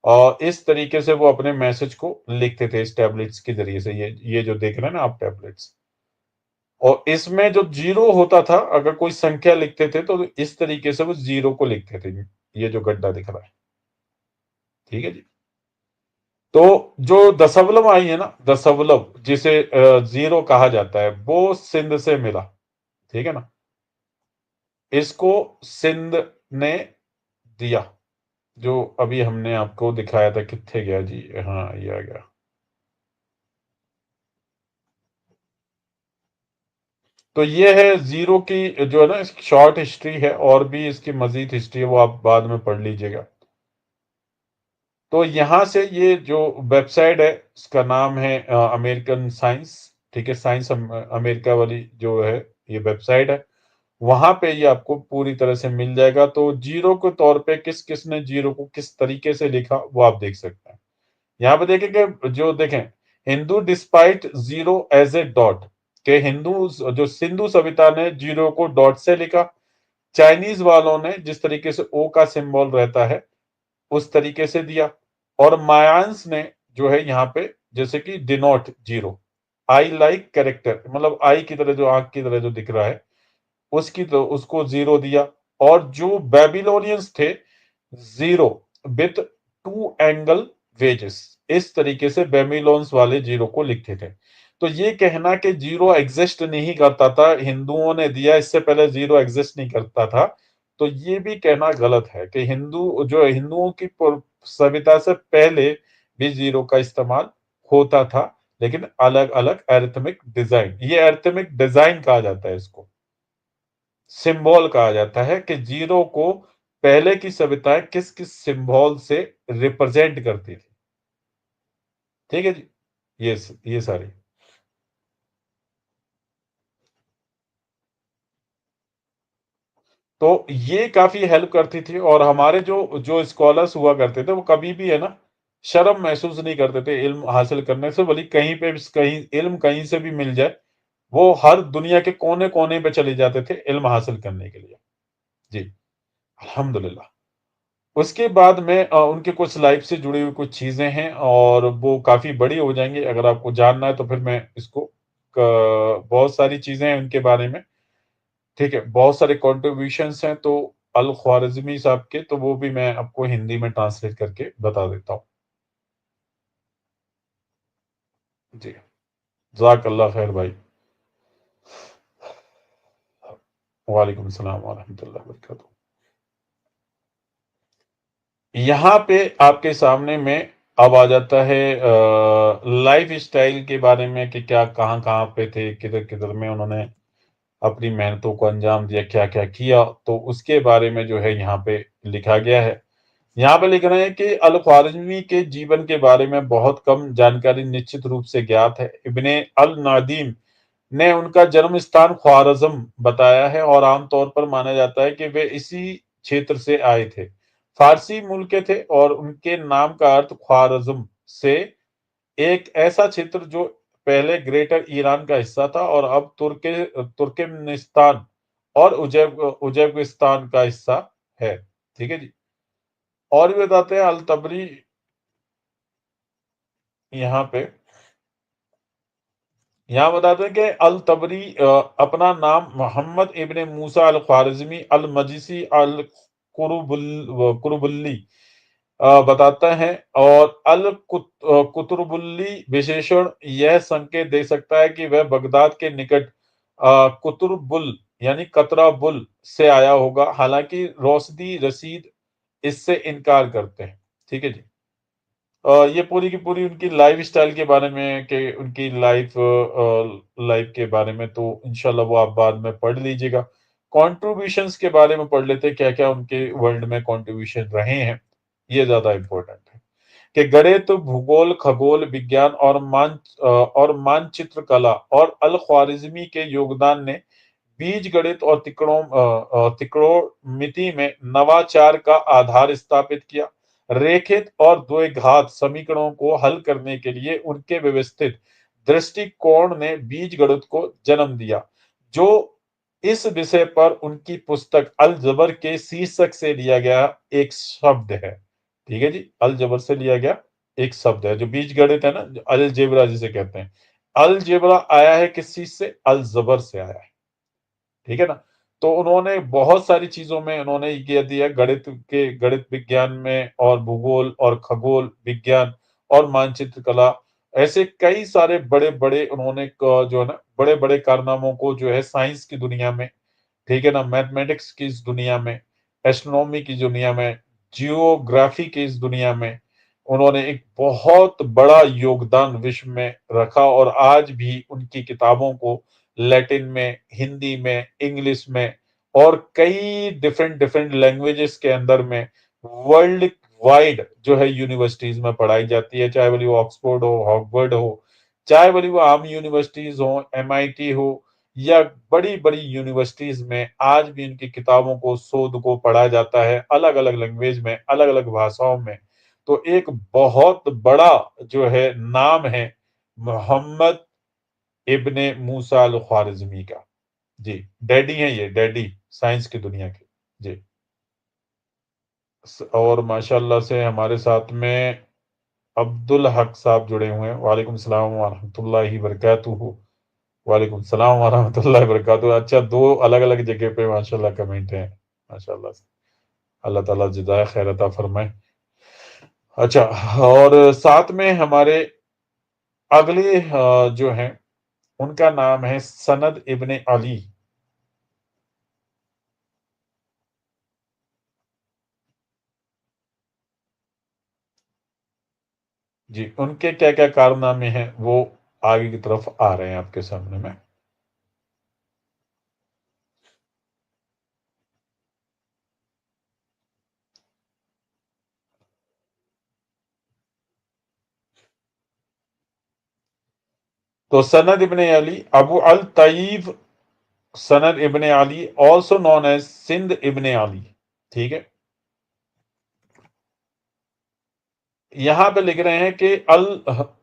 और इस तरीके से वो अपने मैसेज को लिखते थे इस टैबलेट्स के जरिए से। ये जो देख रहे हैं ना आप टैबलेट्स, और इसमें जो जीरो होता था, अगर कोई संख्या लिखते थे तो इस तरीके से वो जीरो को लिखते थे। ये जो गड्ढा दिख रहा है। ठीक है जी। तो जो दशवलव आई है ना, दशवलव जिसे जीरो कहा जाता है, वो सिंध से मिला। ठीक है ना। इसको सिंध ने दिया। जो अभी हमने आपको दिखाया था, कितने गया जी, हाँ ये आ गया। तो ये है जीरो की जो है ना शॉर्ट हिस्ट्री है। और भी इसकी मजीद हिस्ट्री है, वो आप बाद में पढ़ लीजिएगा। तो यहाँ से ये जो वेबसाइट है, इसका नाम है अमेरिकन साइंस। ठीक है, साइंस अमेरिका वाली जो है ये वेबसाइट है। वहां पे ये आपको पूरी तरह से मिल जाएगा। तो जीरो के तौर पे किस किस ने जीरो को किस तरीके से लिखा, वो आप देख सकते हैं। यहाँ पे देखें कि जो देखें, Hindu despite zero as a dot, के हिंदू जो सिंधु सभ्यता ने जीरो को डॉट से लिखा। चाइनीज वालों ने जिस तरीके से ओ का सिंबल रहता है उस तरीके से दिया। और मायांस ने जो है यहाँ पे, जैसे कि denote zero, I like character, मतलब आई की तरह, जो आंख की तरह जो दिख रहा है उसकी, तो उसको जीरो दिया। और जो बेबीलोनियंस थे, zero with to angle wages, इस तरीके से बेबीलोन्स वाले जीरो को लिखते थे। तो ये कहना कि जीरो एग्जिस्ट नहीं करता था, हिंदुओं ने दिया, इससे पहले जीरो एग्जिस्ट नहीं करता था, तो ये भी कहना गलत है कि हिंदुओं की सभ्यता से पहले भी जीरो का इस्तेमाल होता था, लेकिन अलग अलग अरिथमेटिक डिजाइन, ये अरिथमेटिक डिजाइन कहा जाता है इसको, सिंबल कहा जाता है कि जीरो को पहले की सभ्यताएं किस किस सिंबल से रिप्रेजेंट करती थी। ठीक है जी। ये सारी। तो ये काफी हेल्प करती थी। और हमारे जो जो स्कॉलर्स हुआ करते थे, वो कभी भी है ना शर्म महसूस नहीं करते थे इल्म हासिल करने से। भले कहीं पे भी, कहीं इल्म कहीं से भी मिल जाए, वो हर दुनिया के कोने कोने पे चले जाते थे इल्म हासिल करने के लिए। जी। अल्हम्दुलिल्लाह। उसके बाद में उनके कुछ लाइफ से जुड़ी हुई कुछ चीजें हैं, और वो काफी बड़ी हो जाएंगी। अगर आपको जानना है तो फिर मैं इसको बहुत सारी चीजें हैं उनके बारे में। ठीक है, बहुत सारे कॉन्ट्रीब्यूशंस हैं। तो अल ख्वारिज़मी साहब के, तो वो भी मैं आपको हिंदी में ट्रांसलेट करके बता देता हूँ। जी। जज़ाकल्लाह खैर भाई। वालेकुम सलाम व रहमतुल्लाहि व बरकातहू। यहाँ पे आपके सामने में अब आ जाता है लाइफ स्टाइल के बारे में कि क्या कहाँ-कहाँ पे थे, किधर-किधर में उन्होंने अपनी मेहनतों को अंजाम दिया, क्या-क्या किया, तो उसके बारे में जो है यहाँ पे लिखा गया है। यहाँ पे लिख रहे हैं कि अल-ख्वारिज़मी के जीवन के बारे में बहुत कम जानकारी निश्चित रूप से ज्ञात है। इब्ने अल-नादीम ने उनका जन्म स्थान ख्वारज़्म बताया है और आम तौर पर माना जाता है कि वे इसी क्षेत्र से आए थे। फ़ारसी मूल के थे और उनके नाम का अर्थ ख्वारज़्म से एक ऐसा क्षेत्र जो पहले ग्रेटर ईरान का हिस्सा था और अब तुर्कमेनिस्तान और उज़्बेकिस्तान का हिस्सा है। ठीक है जी। और भी बताते हैं अल-तबरी यहाँ पे यहाँ बताते हैं कि अल-तबरी अपना नाम मोहम्मद इब्न मूसा अल-ख्वारिज़मी अल-मजीसी कुतुबुल्ली बताता है और कुतुबुल्ली विशेषण यह संकेत दे सकता है कि वह बगदाद के निकट कुतुबुल यानी कतराबुल से आया होगा। हालांकि रोसदी रसीद इससे इनकार करते हैं। ठीक है जी। ये पूरी की पूरी उनकी लाइफ स्टाइल के बारे में कि उनकी लाइफ के बारे में तो इंशाल्लाह वो आप बाद में पढ़ लीजिएगा। कंट्रीब्यूशंस के बारे में पढ़ लेते हैं, क्या-क्या उनके वर्ल्ड में कंट्रीब्यूशन रहे हैं, ये ज़्यादा इम्पोर्टेंट है। कि गणित, भूगोल, खगोल विज्ञान और मानचित्र कला और अल-ख्वारिज़मी के योगदान ने बीजगणित और त्रिकोणमिति में नवाचार का आधार स्थापित किया। रेखित और द्विघात समीकरणों को हल करने के लिए उनके व्यवस्थित दृष्टिकोण ने बीजगणित को जन्म दिया, जो इस विषय पर उनकी पुस्तक अल-जबर के शीर्षक से लिया गया एक शब्द है। ठीक है जी, अल-जबर से लिया गया एक शब्द है, जो बीजगणित है ना, जो अलजेब्रा जिसे कहते हैं। अलजेब्रा आया है किस चीज़ से? अल-जबर से आया है। ठीक है ना? तो उन्होंने बहुत सारी चीज़ों में उन्होंने ये कह दिया, गणित विज्ञान में और भूगोल और खगोल विज्ञान और मानचित्र कला, ऐसे कई सारे बड़े-बड़े उन्होंने क जो है ना, बड़े-बड़े कारनामों को जो है साइंस की दुनिया में, ठीक है ना, मैथमेटिक्स की इस दुनिया में, एस्ट्रोनॉमी की दुनिया में, जियोग्राफी की इस दुनिया में, उन्होंने एक बहुत बड़ा योगदान विश्व में रखा और आज भी उनकी किताबों को लैटिन में, हिंदी में, इंग्लिश में और कई डिफरेंट डिफरेंट लैंग्वेजेस के अंदर में वर्ल्ड वाइड जो है यूनिवर्सिटीज में पढ़ाई जाती है, चाहे भले वो ऑक्सफोर्ड हो, हार्वर्ड हो, चाहे भले वो आम यूनिवर्सिटीज हो, एमआईटी हो या बड़ी-बड़ी यूनिवर्सिटीज़ में आज भी इनकी किताबों को, शोध को पढ़ा जाता है, अलग-अलग लैंग्वेज में, अलग-अलग भाषाओं में। तो एक बहुत बड़ा जो है नाम है मोहम्मद इब्ने मूसा अल ख्वारिज़मी का। जी, डैडी हैं ये, डैडी साइंस की दुनिया के। जी। और माशाअल्लाह से हमारे साथ में अब्दुल हक साहब जुड़े हुए हैं। वालेकुम सलाम व रहमतुल्लाहि व बरकातुहू। वालेकुम सलाम व रहमतुल्लाहि व बरकातुहू। अच्छा, 2 अलग-अलग जगह पे माशाअल्लाह कमेंट हैं। माशाअल्लाह से। अल्लाह ताला जज़ाए खैर अता फरमाए। अच्छा, और साथ में हमारे अगले जो हैं उनका नाम है सनद इब्ने अली। जी, उनके क्या-क्या कारनामे हैं वो आगे की तरफ आ रहे हैं आपके सामने में। तो सनद ibn Ali Abu al Tayyib Sanad ibn Ali also known as Sind ibn Ali. ठीक है? यहाँ पे लिख रहे हैं कि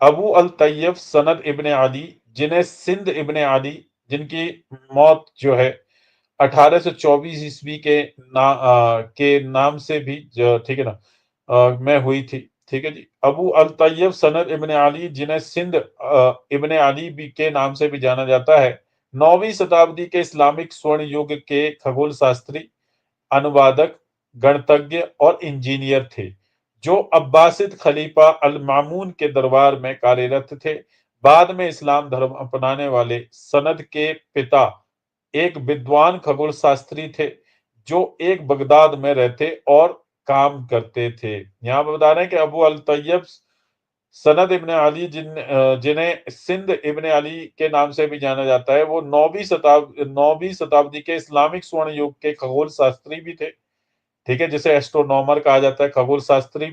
अबू अल तैयब सनद इब्ने अली, जिन्हें सिंध इब्ने अली, जिनकी मौत जो है 1824 ईस्वी के नाम से भी ठीक है ना, में हुई थी। ठीक है जी। अबू अल तैयब सनद इब्ने अली, जिन्हें सिंध इब्ने अली भी के नाम से भी जाना जाता है, 9वीं शताब्दी के इस्लामिक स्वर्ण युग के खगोल शास्त्री, अनुवादक, गणितज्ञ और इंजीनियर थे, जो अब्बासिद खलीफा अल-मामून के दरबार में कार्यरत थे। बाद में इस्लाम धर्म अपनाने वाले सनद के पिता एक विद्वान खगोल शास्त्री थे, जो एक बगदाद में रहते और काम करते थे। यहाँ पे बता रहे हैं कि अबू अल तैयब सनद इब्न अली जिन्हें सिंध इब्न अली के नाम से भी जाना जाता है, वो 9वीं शताब्दी के इस्लामिक स्वर्ण युग के खगोल शास्त्री भी थे। ठीक है, जिसे एस्ट्रोनॉमर कहा जाता है। खगोल शास्त्री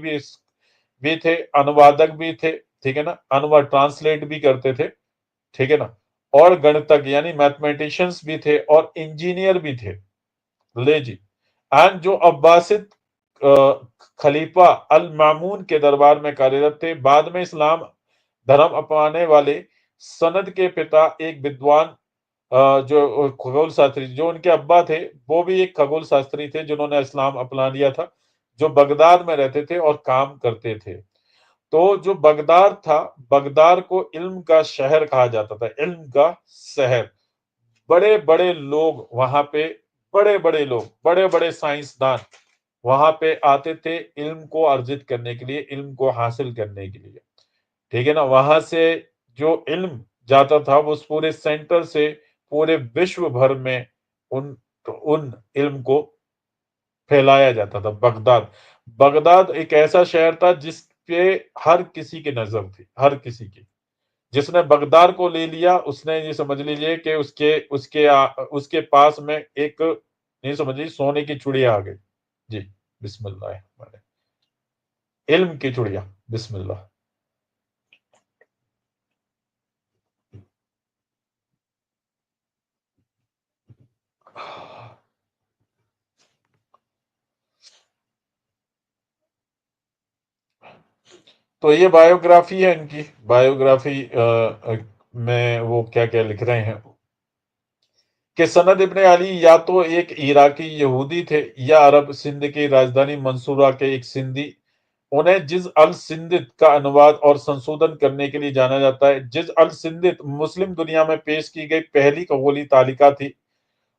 भी थे, अनुवादक भी थे। ठीक है ना, अनुवाद ट्रांसलेट भी करते थे। ठीक है ना, और गणितज्ञ यानी मैथमेटिशियंस भी थे और इंजीनियर भी थे। ले जी। एंड जो अब्बासिद खलीफा अल मामून के दरबार में कार्यरत थे। बाद में इस्लाम धर्म अपनाने वाले सनद के पिता एक विद्वान, जो खगोल शास्त्री, जो उनके अब्बा थे, वो भी एक खगोल शास्त्री थे जिन्होंने इस्लाम अपना लिया था, जो बगदाद में रहते थे और काम करते थे। तो जो बगदाद था, बगदाद को इल्म का शहर कहा जाता था, इल्म का शहर। बड़े बड़े लोग वहां पे, बड़े बड़े लोग, बड़े बड़े साइंसदान वहां पे आते थे इल्म को अर्जित करने के लिए, इल्म को हासिल करने के लिए। ठीक है ना, वहां से जो इल्म जाता था वो उस पूरे सेंटर से पूरे विश्व भर में उन उन इल्म को फैलाया जाता था। बगदाद, बगदाद एक ऐसा शहर था जिस पे हर किसी की नजर थी, हर किसी की। जिसने बगदाद को ले लिया, उसने ये समझ लीजिए कि उसके पास में एक, नहीं समझ लीजिए, सोने की चुड़िया आ गई। जी, बिस्मिल्लाह। इल्म की चुड़िया, बिस्मिल्लाह। तो ये बायोग्राफी है इनकी। बायोग्राफी में वो क्या क्या लिख रहे हैं कि सनद इब्ने अली या तो एक इराकी यहूदी थे या अरब सिंध की राजधानी मंसूरा के एक सिंधी। उन्हें जिज अल सिंधित का अनुवाद और संशोधन करने के लिए जाना जाता है। जिज अल सिंधित मुस्लिम दुनिया में पेश की गई पहली खगोली तालिका थी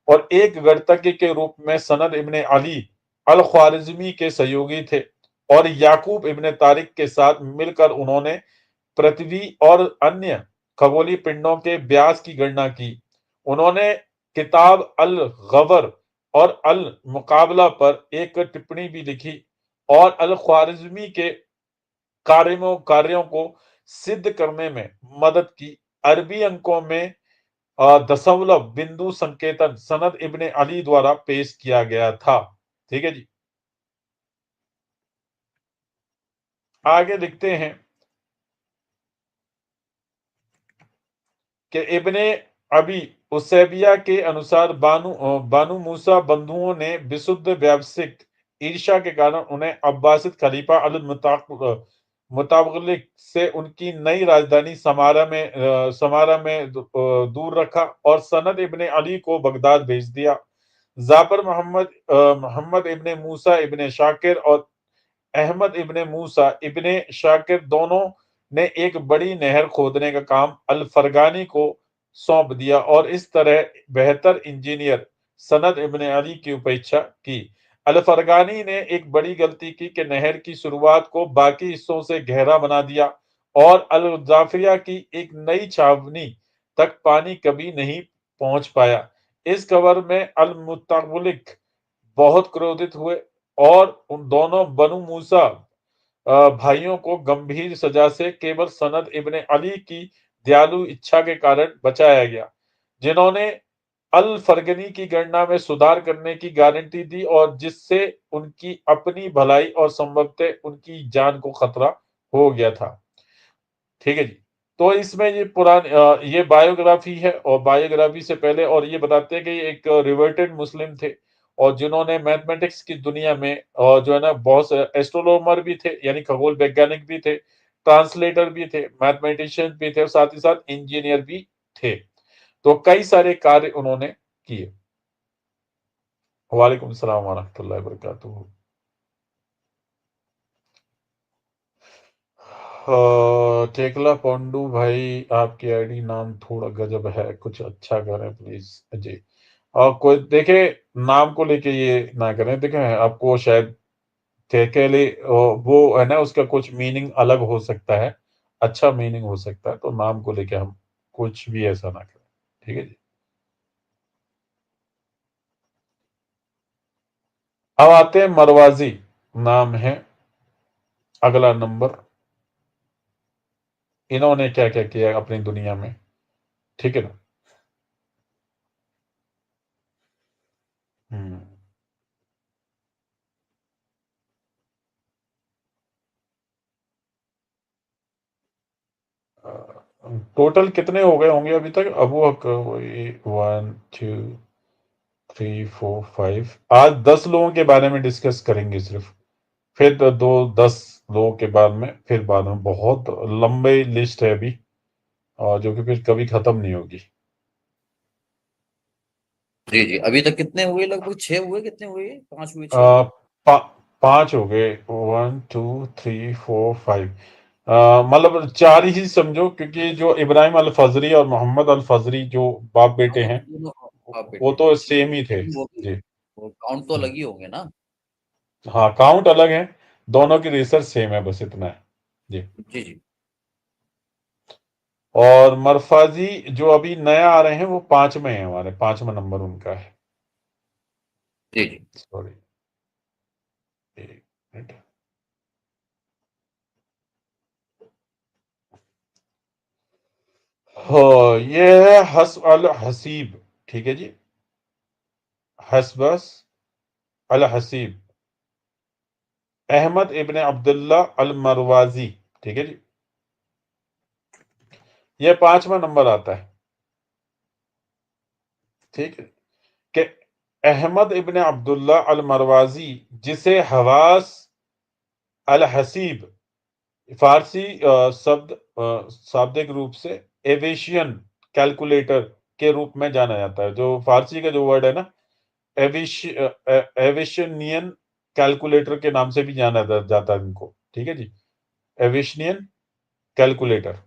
और एक गणितज्ञ के रूप में सनद इब्ने अली अल ख्वारिज़मी के सहयोगी थे और याकूब इब्ने तारिक के साथ मिलकर उन्होंने पृथ्वी और अन्य खगोलीय पिंडों के व्यास की गणना की। उन्होंने किताब अल गबर और अल मुकाबला पर एक टिप्पणी भी लिखी और अल ख्वारिज़मी के कार्यों को सिद्ध करने में मदद की। अरबी अंकों में दशमलव बिंदु संकेतन सनद इब्ने अली द्वारा पेश किया गया था। ठीक है जी, आगे लिखते हैं कि इब्ने अबी उसैबिया के अनुसार बानू मूसा बंधुओं ने विशुद्ध व्यावसायिक ईर्ष्या के कारण उन्हें अब्बासिद खलीफा अल मुतालिक से उनकी नई राजधानी समारा में दूर रखा और सनद इब्ने अली को बगदाद भेज दिया। जाफर मोहम्मद इब्ने मूसा इब्ने शाकिर और अहमद इब्ने मूसा इब्ने शाकिर दोनों ने एक बड़ी नहर खोदने का काम अल फरगानी को सौंप दिया और इस तरह बेहतर इंजीनियर सनद इब्ने अली की उपेक्षा की। अल फरगानी ने एक बड़ी गलती की कि नहर की शुरुआत को बाकी हिस्सों से गहरा बना दिया और अल जाफिया की एक नई छावनी तक पानी कभी नहीं पहुंच पाया। इस खबर में अल मुतवल्लिक बहुत क्रोधित हुए और उन दोनों बनु मूसा भाइयों को गंभीर सजा से केवल सनद इब्ने अली की दयालु इच्छा के कारण बचाया गया, जिन्होंने अल फरगनी की गणना में सुधार करने की गारंटी दी और जिससे उनकी अपनी भलाई और संभवतः उनकी जान को खतरा हो गया था। ठीक है जी। तो इसमें ये बायोग्राफी है और बायोग्राफी से पहले और ये बताते हैं कि ये एक रिवर्टेड मुस्लिम थे और जिन्होंने मैथमेटिक्स की दुनिया में और जो है ना बहुत से एस्ट्रोनॉमर भी थे, यानी खगोल वैज्ञानिक भी थे, ट्रांसलेटर भी थे, मैथमेटिशियन भी थे और साथ ही साथ इंजीनियर भी थे। तो कई सारे कार्य उन्होंने किए। वालेकुम सलाम व रहमतुल्लाहि व बरकातुहू। टेकला पोंडू भाई, आपकी आईडी नाम थोड़ा गजब है, कुछ अच्छा करें प्लीज जी। और कोई देखे, नाम को लेके ये ना करें, देखें आपको शायद टेकेले वो है ना, उसका कुछ मीनिंग अलग हो सकता है, अच्छा मीनिंग हो सकता है, तो नाम को लेके हम कुछ भी ऐसा ना करें। ठीक है जी। अब आते हैं मरवाजी, नाम है अगला नंबर। इन्होंने क्या क्या किया अपनी दुनिया में, ठीक है ना। हम्म। टोटल कितने हो गए होंगे अभी तक? अबू वही 1 2 3 4 5, आज 10 लोगों के बारे में डिस्कस करेंगे सिर्फ। फिर तो 10 लोगों के बाद में बहुत लंबी लिस्ट है अभी, और जो कि फिर कभी खत्म नहीं होगी। जी जी, अभी तक कितने हुए? लगभग 6 हुए, कितने हुए? 5 हुए, 6 आ, हुए? पा, 5 हो गए, 1 2 3 4 5। मतलब 4 ही समझो, क्योंकि जो इब्राहिम अल फजरी और मोहम्मद अल फजरी जो बाप हाँ, बेटे वो तो हैं, दोनों आप वो बेटे हैं, तो ठीक है। सेम ही थे। लेकिन वो भी, जी। वो काउंट तो हम्म। अलग ही होंगे ना? हाँ, काउंट अलग है, दोनों की रिसर्च सेम है, बस इतना है। जी। जी जी। और मरफाजी जो अभी नया आ रहे हैं वो 5 में है, हमारे 5वां नंबर उनका है। जी जी। सॉरी, एक मिनट। हाँ, ये है हस अल हसीब, ठीक है जी। हसबस अल हसीब, अहमद इब्न अब्दुल्ला अल मरवाजी, ठीक है जी। ये 5वां नंबर आता है, ठीक है। कि अहमद इब्न अब्दुल्ला अल मरवाजी, जिसे हवास अल हसीब, फारसी शब्द शाब्दिक रूप से एविशियन कैलकुलेटर के रूप में जाना जाता है। जो फारसी का जो वर्ड है ना, एविशनियन कैलकुलेटर के नाम से भी जाना जाता है इनको, ठीक है जी। एविशनियन कैलकुलेटर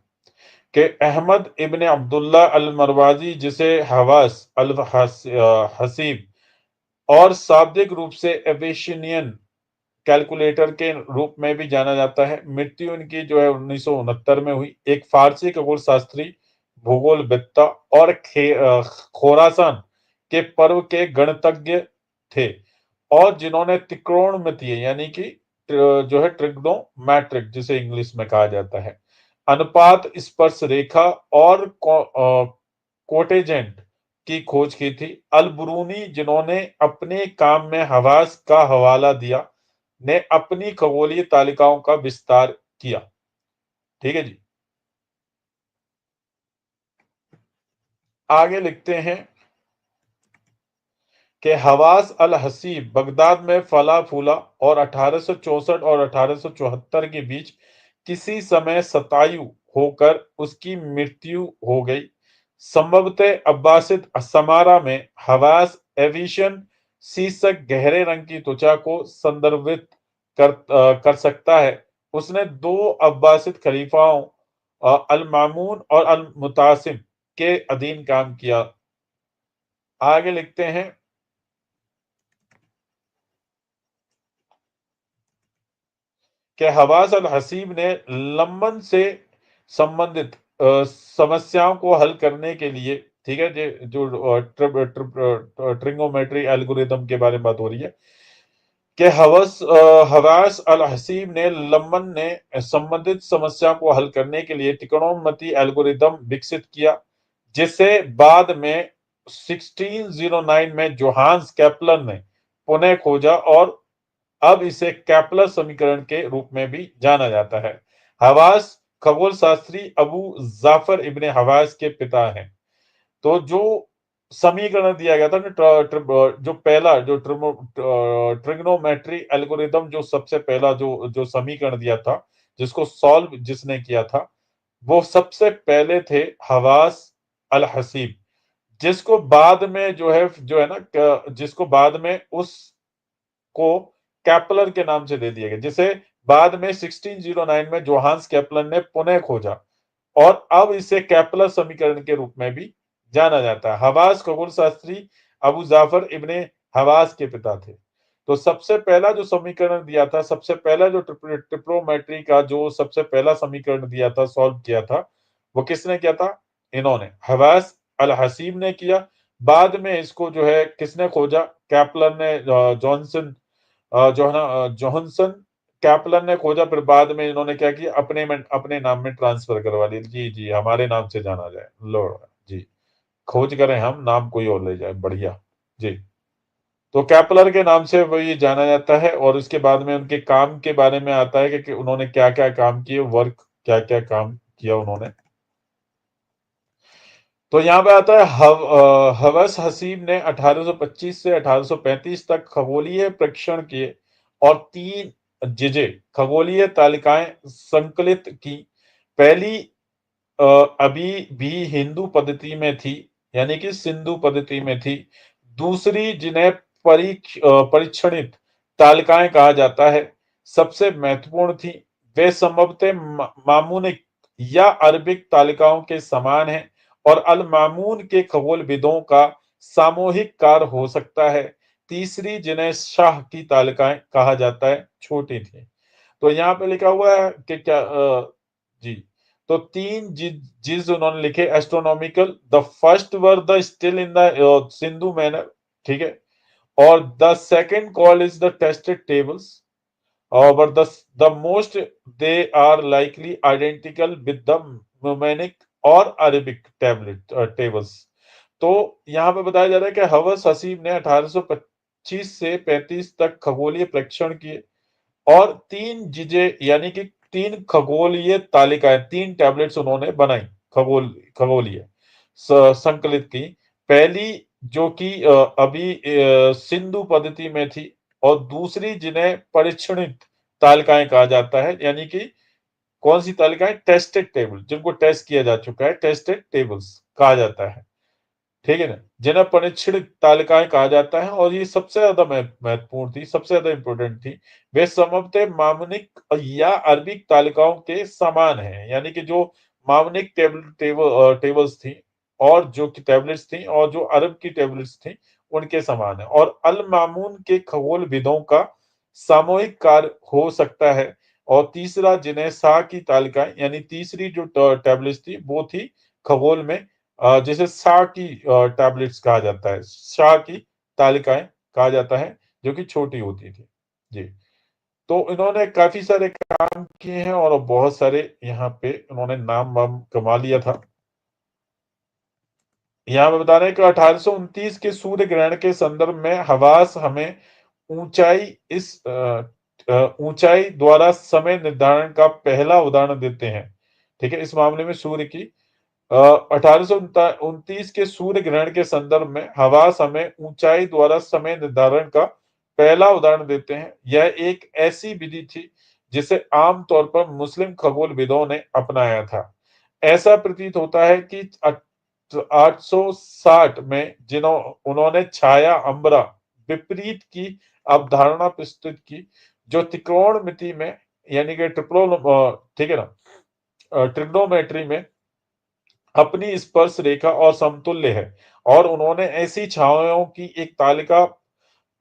के अहमद इब्न अब्दुल्ला अल मरवाजी, जिसे हवास अल हसीब और शाब्दिक रूप से एविशनियन कैलकुलेटर के रूप में भी जाना जाता है, मृत्यु इनकी जो है 1969 में हुई। एक फारसी खगोल शास्त्री, भूगोलवेत्ता और खोरासान के पर्व के गणितज्ञ थे, और जिन्होंने त्रिकोणमितीय यानी कि जो है ट्रिग्नोमेट्रिक, जिसे इंग्लिश में कहा जाता है, अनुपात, स्पर्श रेखा और कोटेजेंट की खोज की थी। अल बुरूनी, जिन्होंने अपने काम में हवास का हवाला दिया, ने अपनी खगोलीय तालिकाओं का विस्तार किया, ठीक है जी। आगे लिखते हैं कि हवास अल हसीब बगदाद में फला फूला और 1864 और 1874 के बीच किसी समय शतायु होकर उसकी मृत्यु हो गई। संभवतः अब्बासिद समारा में हवास एविशन शीर्षक गहरे रंग की त्वचा को संदर्भित कर सकता है। उसने 2 अब्बासिद खलीफाओं अल मामून और अल मुतासिम के अधीन काम किया। आगे लिखते हैं कि हवास अल हसीब ने लंबन से संबंधित समस्याओं को हल करने के लिए, ठीक है, जो ट्रिग्नोमेट्री एल्गोरिदम के बारे में बात हो रही है, कि हवास अल हसीब ने लंबन ने संबंधित समस्या को हल करने के लिए त्रिकोणमिति एल्गोरिदम विकसित किया, जिसे बाद में 1609 में जोहान्स केपलर ने पुनः खोजा, और अब इसे केपलर समीकरण के रूप में भी जाना जाता है। हवास खगोल शास्त्री अबू जाफर इब्ने हवास के पिता हैं। तो जो समीकरण दिया गया था ना, जो पहला जो ट्रिग्नोमेट्री एल्गोरिदम, जो सबसे पहला जो जो समीकरण दिया था, जिसको सॉल्व जिसने किया था, वो सबसे पहले थे हवास अल हसीब, जिसको बाद में जो है ना, जिसको बाद में उस को केपलर के नाम से दे दिया गया, जिसे बाद में 1609 में जोहान्स केपलर ने पुनः खोजा, और अब इसे केपलर समीकरण के रूप में भी जाना जाता है। हवास खगोल शास्त्री अबू जाफर इब्ने हवास के पिता थे। तो सबसे पहला जो समीकरण दिया था, सबसे पहला जो ट्रिप्लोमेट्री का जो सबसे पहला समीकरण दिया था, सॉल्व किया था, वो किसने किया था? इन्होंने, हवास अल हसीब ने किया। बाद में इसको जो है किसने खोजा? केपलर ने, जॉनसन जोहानसन कैपलन ने खोजा, फिर बाद में इन्होंने क्या किया, अपने नाम में ट्रांसफर करवा लिया, जी जी हमारे नाम से जाना जाए, लो जी, खोज करें हम, नाम कोई और ले जाए, बढ़िया जी। तो कैपलर के नाम से वो ये जाना जाता है, और उसके बाद में उनके काम के बारे में आता है कि उन्होंने क्या क्या काम किए, वर्क क्या क्या काम किया उन्होंने। तो यहाँ पे आता है हवस हसीब ने 1825 से 1835 तक खगोलीय परीक्षण किए और 3 खगोलीय तालिकाएं संकलित की। पहली अ, अभी भी हिंदू पद्धति में थी, यानी कि सिंधु पद्धति में थी। दूसरी, जिन्हें परीक्षणित तालिकाएं कहा जाता है, सबसे महत्वपूर्ण थी। वे संभवतः मामूनिक या अरबिक तालिकाओं के समान हैं, और अल मामून के खगोलविदों का सामूहिक कार्य हो सकता है। तीसरी, जिन्हें शाह की तालिकाएं कहा जाता है, छोटी थी। तो यहाँ पे लिखा हुआ है कि क्या जी, तो 3 जिज उन्होंने लिखे astronomical. The first were the still in the Sindhu manner, ठीक है, और the second call is the tested tables, but the most they are likely identical with the Mnemonic और Arabic tables। तो यहाँ पे बताया जा रहा है कि हवस हसीब ने 1825 से 35 तक खगोलीय परीक्षण किए, और 3 जिजे यानी कि 3 खगोलीय तालिकाएं, 3 टैबलेट्स उन्होंने बनाई, खगोलीय संकलित की। पहली जो कि अभी सिंधु पद्धति में थी, और दूसरी जिन्हें परीक्षणित तालिकाएं कहा जाता है, यानी कि कौन सी तालिकाएं, टेस्टेड टेबल, जिनको टेस्ट किया जा चुका है, टेस्टेड टेबल्स कहा जाता है, ठीक है ना, जिन्हें परीक्षणित तालिकाएं कहा जाता है, और ये सबसे ज्यादा महत्वपूर्ण थी, सबसे ज्यादा इंपॉर्टेंट थी। वे संभवतः मामनिक या अरबिक तालिकाओं के समान है, यानी कि जो मामनिक टेबल्स थी, और जो की टैबलेट्स थी, और जो अरब की टैबलेट्स थी, उनके समान है। और अल मामून के खगोल विदों का सामूहिक कार्य हो सकता है। और तीसरा, जिन्हें शाह की तालिकाएं, यानी तीसरी जो टैबलेट्स थी वो थी खगोल में, जिसे शाह की टैबलेट्स कहा जाता है, शाह की तालिकाएं कहा जाता है, जो कि छोटी होती थी जी। तो इन्होंने काफी सारे काम किए हैं, और बहुत सारे यहाँ पे उन्होंने नाम वाम कमा लिया था। यहाँ पे बता रहे हैं कि 1829 के सूर्य ग्रहण के संदर्भ में हवास हमें ऊंचाई इस ऊंचाई द्वारा समय निर्धारण का पहला उदाहरण देते हैं, ठीक है, इस मामले में सूर्य की 1829 के सूर्य ग्रहण के संदर्भ में हवास हमें ऊंचाई द्वारा समय निर्धारण का पहला उदाहरण देते हैं। यह एक ऐसी विधि थी जिसे आमतौर पर मुस्लिम खगोलविदों ने अपनाया था। ऐसा प्रतीत होता है कि 860 में जिन्हों उन्होंने छाया अम्बरा विपरीत की अवधारणा प्रस्तुत की, जो त्रिकोणमिति में, यानी कि ठीक है ना, ट्रिग्नोमेट्री में अपनी स्पर्श रेखा और समतुल्य है। और उन्होंने ऐसी छायाओं की एक तालिका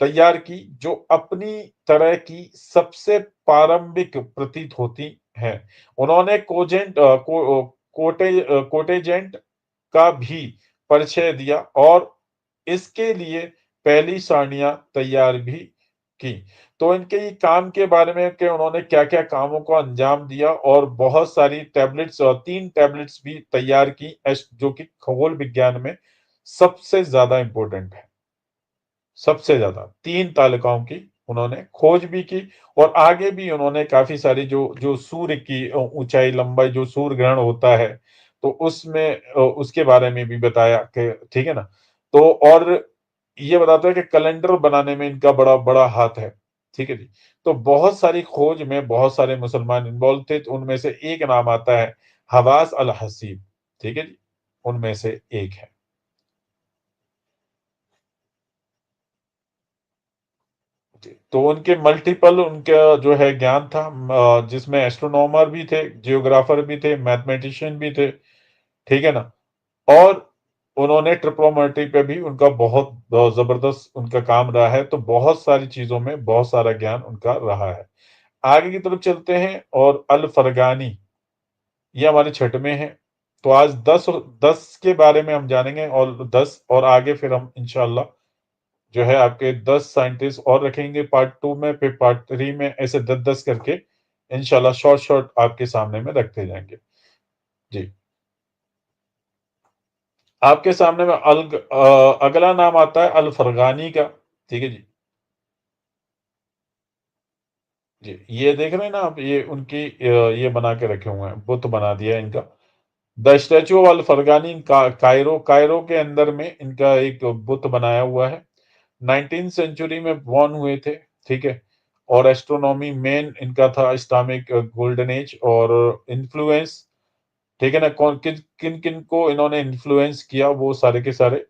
तैयार की जो अपनी तरह की सबसे प्रारंभिक प्रतीत होती हैं। उन्होंने कोटेजेंट का भी परिचय दिया, और इसके लिए पहली सारणियां तैयार भी की। तो इनके ये काम के बारे में कि उन्होंने क्या क्या कामों को अंजाम दिया, और बहुत सारी टैबलेट्स, और 3 टैबलेट्स भी तैयार की, जो कि खगोल विज्ञान में सबसे ज्यादा इंपॉर्टेंट है। सबसे ज्यादा 3 तालिकाओं की उन्होंने खोज भी की, और आगे भी उन्होंने काफी सारी जो जो सूर्य की ऊंचाई लंबाई, जो सूर्य ग्रहण होता है, तो उसमें उसके बारे में भी बताया कि, ठीक है ना। तो और ये बताता है कि कैलेंडर बनाने में इनका बड़ा बड़ा हाथ है, ठीक है जी। तो बहुत सारी खोज में बहुत सारे मुसलमान इन्वॉल्व थे, तो उनमें से एक नाम आता है हवास अल हसीब, ठीक है जी, उनमें से एक है। तो उनके मल्टीपल, उनका जो है ज्ञान था, जिसमें एस्ट्रोनॉमर भी थे, जियोग्राफर भी थे, मैथमेटिशियन भी थे, ठीक है ना। और उन्होंने ट्रिग्नोमेट्री पे भी उनका बहुत जबरदस्त उनका काम रहा है। तो बहुत सारी चीजों में बहुत सारा ज्ञान उनका रहा है। आगे की तरफ चलते हैं, और अल फरगानी, ये हमारे छठ में है। तो आज 10 10 के बारे में हम जानेंगे, और 10 और आगे फिर हम इंशाल्लाह जो है आपके 10 साइंटिस्ट और रखेंगे पार्ट 2 में, फिर पार्ट 3 में, ऐसे 10-10 करके इंशाल्लाह शॉर्ट शॉर्ट आपके सामने में रखते जाएंगे। जी, आपके सामने में अगला नाम आता है अल फरगानी का। ठीक है जी। जी, ये देख रहे हैं ना आप, ये उनकी ये बना के रखे हुए हैं, बुत बना दिया है इनका। The statue of al Farghani Cairo, Cairo के अंदर में इनका एक बुत बनाया हुआ है। 19th सेंचुरी में बॉर्न हुए थे। ठीक है। और एस्ट्रोनॉमी मेन इनका था, इस्लामिक गोल्डन एज और इन्फ्लुएंस। ठीक है ना, कौन किन किन किन को इन्होंने इन्फ्लुएंस किया वो सारे के सारे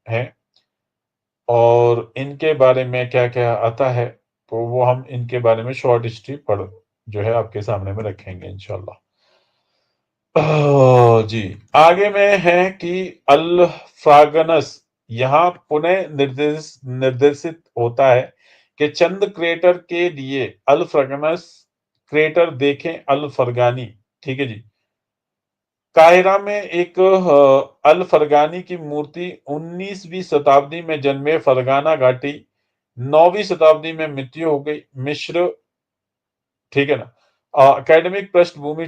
हैं। और इनके बारे में क्या क्या आता है, तो वो हम इनके बारे में शॉर्ट हिस्ट्री पढ़ जो है आपके सामने में रखेंगे इंशाल्लाह। जी, आगे में है कि अल फ्रागनस यहाँ पुनः निर्देशित होता है कि चंद क्रेटर के लिए अल फ्रागनस क्रेटर देखें अल फरगानी। ठीक है जी। काहिरा में एक अल फरगानी की मूर्ति 19वीं शताब्दी में जन्मे, फरगाना घाटी 9वीं शताब्दी में मृत्यु हो गई, मिस्र। ठीक है ना। एकेडमिक पृष्ठभूमि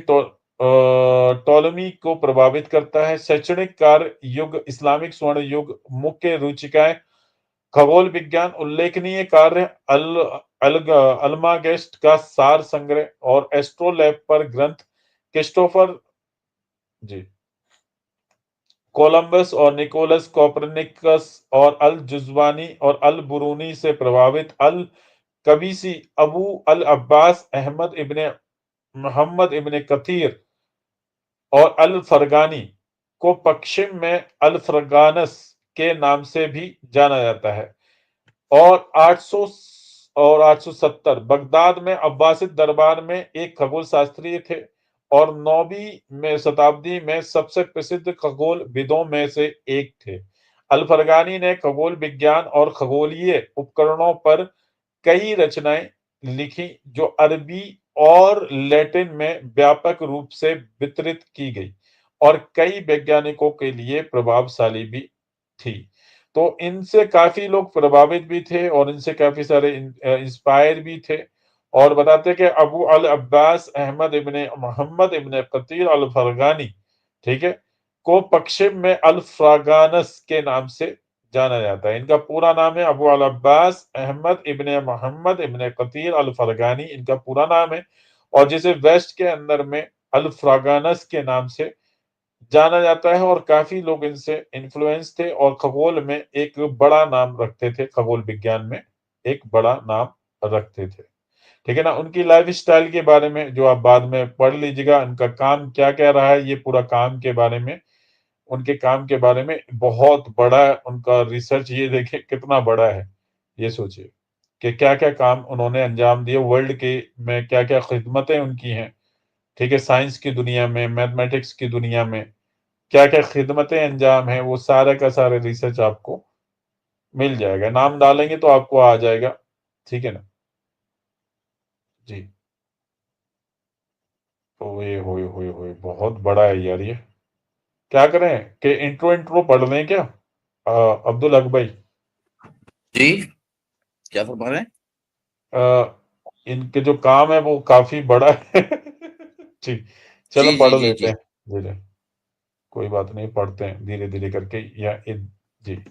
टॉलमी को प्रभावित करता है। शैक्षणिक कार्य युग, इस्लामिक स्वर्ण युग, मुख्य रुचिकाएं खगोल विज्ञान, उल्लेखनीय कार्य अल अल्मागेस्ट का सार संग्रह और एस्ट्रोलैब पर ग्रंथ, क्रिस्टोफर जी कोलंबस और निकोलस कोपरनिकस और अल जुज़वानी और अल बुरूनी से प्रभावित अल कबीसी, अबू अल अब्बास अहमद इब्ने मोहम्मद इब्ने कथीर और अल फरगानी को पश्चिम में अल फरगानस के नाम से भी जाना जाता है। और 800 और 870 बगदाद में अब्बासिद दरबार में एक खगोल शास्त्री थे और 9वीं में शताब्दी में सबसे प्रसिद्ध खगोल विदों में से एक थे। अल फरगानी ने खगोल विज्ञान और खगोलीय उपकरणों पर कई रचनाएं लिखी जो अरबी और लैटिन में व्यापक रूप से वितरित की गई और कई वैज्ञानिकों के लिए प्रभावशाली भी थी। तो इनसे काफी लोग प्रभावित भी थे और इनसे काफी सारे इंस्पायर भी थे। और बताते कि अबू अल अब्बास अहमद इब्ने मोहम्मद इब्ने कतीर अल फरगानी, ठीक है, को पश्चिम में अल फ्रागानस के नाम से जाना जाता है। इनका पूरा नाम है अबू अल अब्बास अहमद इब्ने मोहम्मद इब्ने कतीर अल फरगानी, इनका पूरा नाम है। और जिसे वेस्ट के अंदर में अल फ्रागानस के नाम से जाना जाता है। और काफी लोग इनसे इन्फ्लुएंस थे और खगोल में एक बड़ा नाम रखते थे, खगोल विज्ञान में एक बड़ा नाम रखते थे। ठीक है ना। उनकी लाइफ स्टाइल के बारे में जो आप बाद में पढ़ लीजिएगा, उनका काम क्या क्या रहा है, ये पूरा काम के बारे में, उनके काम के बारे में बहुत बड़ा उनका रिसर्च, ये देखिए कितना बड़ा है। ये सोचिए कि क्या क्या काम उन्होंने अंजाम दिए वर्ल्ड के में, क्या क्या खिदमतें उनकी हैं। ठीक है। साइंस की दुनिया में, मैथमेटिक्स की दुनिया में क्या क्या खिदमतें अंजाम है, वो सारा का सारा रिसर्च आपको मिल जाएगा। नाम डालेंगे तो आपको आ जाएगा। ठीक है ना जी। ओए होए होए होए, बहुत बड़ा है यार ये। क्या करें कि इंट्रो इंट्रो पढ़ लें क्या, अब्दुल हक भाई? जी, क्या फरमा रहे हैं? इनके जो काम है वो काफी बड़ा है। जी, जी चलो जी पढ़ जी लेते जी। हैं धीरे। कोई बात नहीं, पढ़ते हैं धीरे धीरे करके या जी।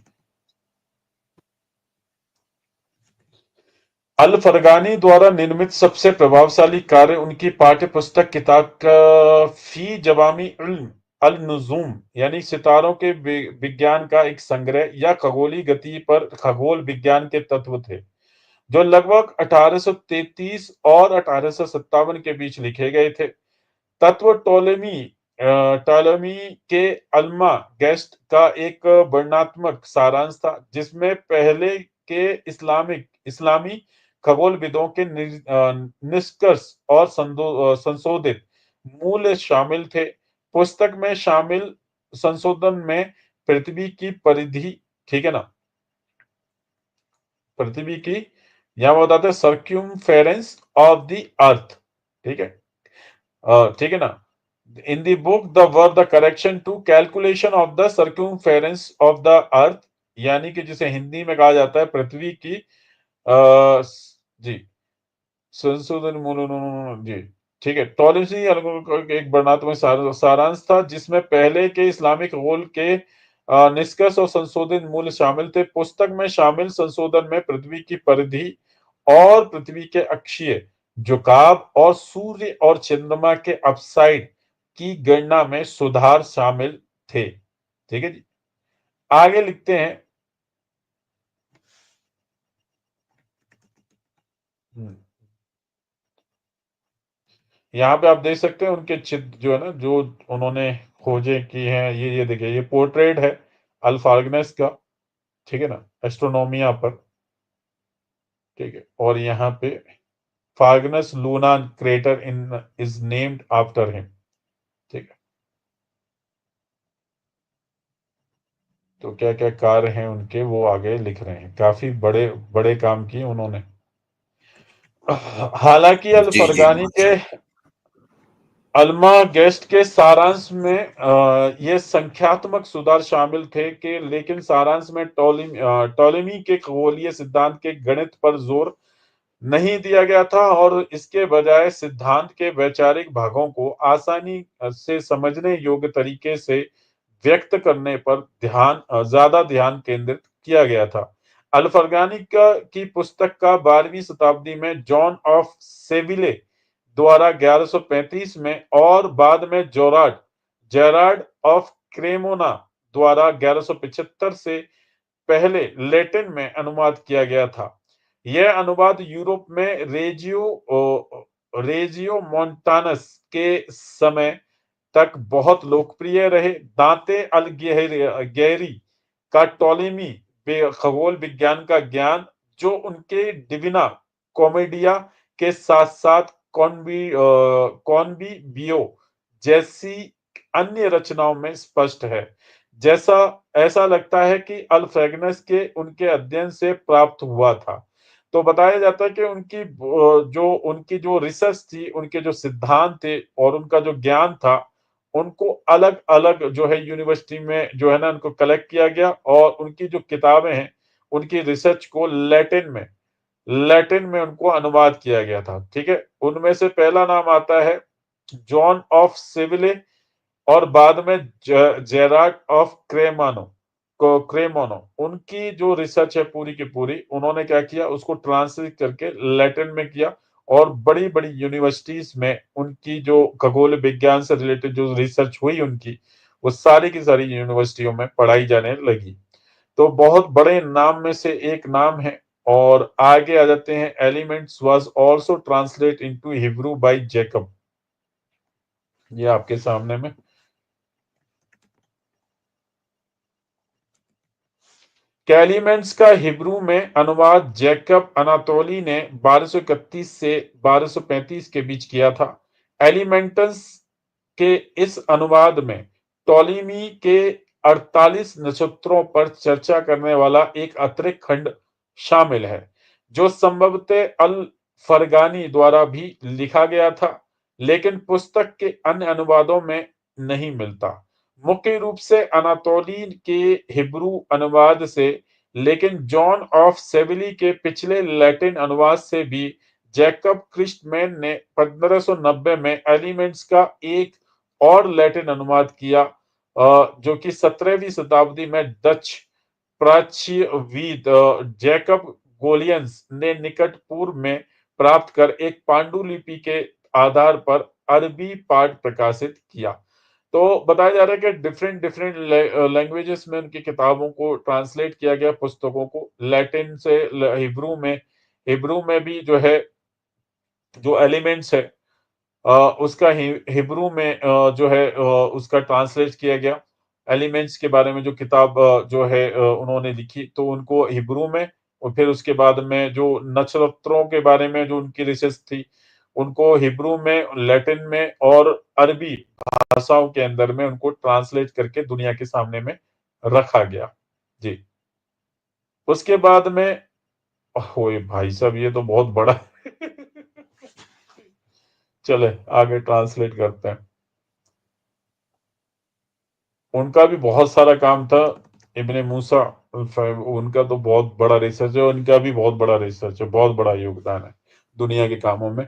अल फरगानी द्वारा निर्मित सबसे प्रभावशाली कार्य उनकी पाठ्य पुस्तक किताब का फी जवामी इल्म अल नुजूम, यानी सितारों के विज्ञान का एक संग्रह या खगोली गति पर खगोल विज्ञान के तत्व थे, जो लगभग 1833 और 1857 के बीच लिखे गए थे। तत्व टॉलेमी के अल्मा गेस्ट का एक वर्णनात्मक सारांश था जिसमें पहले के इस्लामी खगोलविदों के निष्कर्ष और संशोधित मूल्य शामिल थे। पुस्तक में शामिल संशोधन में पृथ्वी की परिधि, ठीक है ना, पृथ्वी की, यहां बताते हैं सर्क्यूमफेरेंस ऑफ द अर्थ। ठीक है। ठीक है ना। In the book, the word the correction to calculation of the circumference of the earth यानी कि जिसे हिंदी में कहा जाता है पृथ्वी की अ, जी, संशोधन मूल जी, ठीक है। टॉलेमी एक वर्णनात्मक सारांश था जिसमें पहले के इस्लामिक खगोल के निष्कर्ष और संशोधित मूल्य शामिल थे। पुस्तक में शामिल संशोधन में पृथ्वी की परिधि और पृथ्वी के अक्षीय झुकाव और सूर्य और चंद्रमा के अपसाइड की गणना में सुधार शामिल थे। ठीक है जी, आगे लिखते हैं। हम्म, यहाँ पे आप देख सकते हैं उनके चित्र जो है ना, जो उन्होंने खोजे की हैं। ये देखिए, ये पोर्ट्रेट है अल्फागनस का, ठीक है ना, एस्ट्रोनोमिया पर। ठीक है, और यहाँ पे Farghanus lunar crater in is named after him. ठीक है, तो क्या क्या कार्य हैं उनके वो आगे लिख रहे हैं। काफी बड़े बड़े काम किए उन्होंने। हालांकि अल जी जी फरगानी के माशाल्लाह। अल्मा गेस्ट के सारांश में ये संख्यात्मक सुधार शामिल थे कि, लेकिन सारांश में टॉलेमी के खगोलीय सिद्धांत के गणित पर जोर नहीं दिया गया था और इसके बजाय सिद्धांत के वैचारिक भागों को आसानी से समझने योग्य तरीके से व्यक्त करने पर ज्यादा ध्यान केंद्रित किया गया था। अल-फरगानी की पुस्तक का 12वीं शताब्दी में जॉन ऑफ सेविले द्वारा 1135 में और बाद में जेरार्ड ऑफ क्रेमोना द्वारा 1175 से पहले लैटिन में अनुवाद किया गया था। यह अनुवाद यूरोप में रेजियो मोंटानस के समय तक बहुत लोकप्रिय रहे। दांते अलगैरी का टॉलेमी खगोल विज्ञान का ज्ञान, जो उनके डिविना कॉमेडिया के साथ साथ कॉन्बिबियो जैसी अन्य रचनाओं में स्पष्ट है। जैसा ऐसा लगता है कि अल्फ्रेगनस के उनके अध्ययन से प्राप्त हुआ था। तो बताया जाता है कि उनकी जो रिसर्च थी, उनके जो सिद्धांत थे और उनका जो ज्ञान था, उनको अलग अलग जो है यूनिवर्सिटी में जो है ना उनको कलेक्ट किया गया और उनकी जो किताबें हैं, उनकी रिसर्च को लैटिन में उनको अनुवाद किया गया था। ठीक है, उनमें से पहला नाम आता है जॉन ऑफ सिविले और बाद में जेरार्ड ऑफ क्रेमोनो। उनकी जो रिसर्च है पूरी की पूरी, उन्होंने क्या किया, उसको ट्रांसलेट करके लैटिन में किया और बड़ी बड़ी यूनिवर्सिटीज में उनकी जो खगोल विज्ञान से रिलेटेड जो रिसर्च हुई उनकी, वो सारी की सारी यूनिवर्सिटियों में पढ़ाई जाने लगी। तो बहुत बड़े नाम में से एक नाम है। और आगे आ जाते हैं। Elements was also translate into Hebrew by Jacob. ये आपके सामने में कैलीमेंट्स का हिब्रू में अनुवाद जैकब अनातोली ने 1231 से 1235 के बीच किया था। एलिमेंटस के इस अनुवाद में टॉलेमी के 48 नक्षत्रों पर चर्चा करने वाला एक अतिरिक्त खंड शामिल है, जो संभवतः अल फरगानी द्वारा भी लिखा गया था, लेकिन पुस्तक के अन्य अनुवादों में नहीं मिलता। मुख्य रूप से अनातोली के हिब्रू अनुवाद से, लेकिन जॉन ऑफ सेविली के पिछले लैटिन अनुवाद से भी। जैकब क्रिस्टमैन ने 1590 में एलिमेंट्स का एक और लैटिन अनुवाद किया, जो कि 17वीं शताब्दी में डच प्राच्यविद जैकब गोलियंस ने निकट पूर्व में प्राप्त कर एक पांडुलिपि के आधार पर अरबी पाठ प्रकाशित किया। तो बताया जा रहा है कि डिफरेंट डिफरेंट लैंग्वेजेस में उनकी किताबों को ट्रांसलेट किया गया, पुस्तकों को लैटिन से हिब्रू में भी जो है, जो एलिमेंट्स है उसका हिब्रू में जो है उसका ट्रांसलेट किया गया। एलिमेंट्स के बारे में जो किताब जो है उन्होंने लिखी, तो उनको हिब्रू में, और फिर उसके बाद में जो नक्षत्रों के बारे में जो उनकी रिसर्च थी, उनको हिब्रू में, लैटिन में और अरबी भाषाओं के अंदर में उनको ट्रांसलेट करके दुनिया के सामने में रखा गया। जी, उसके बाद में, ओए भाई साहब ये तो बहुत बड़ा है। चले आगे ट्रांसलेट करते हैं। उनका भी बहुत सारा काम था। इब्ने मूसा उनका तो बहुत बड़ा रिसर्च है, उनका भी बहुत बड़ा रिसर्च है, बहुत बड़ा योगदान है दुनिया के कामों में।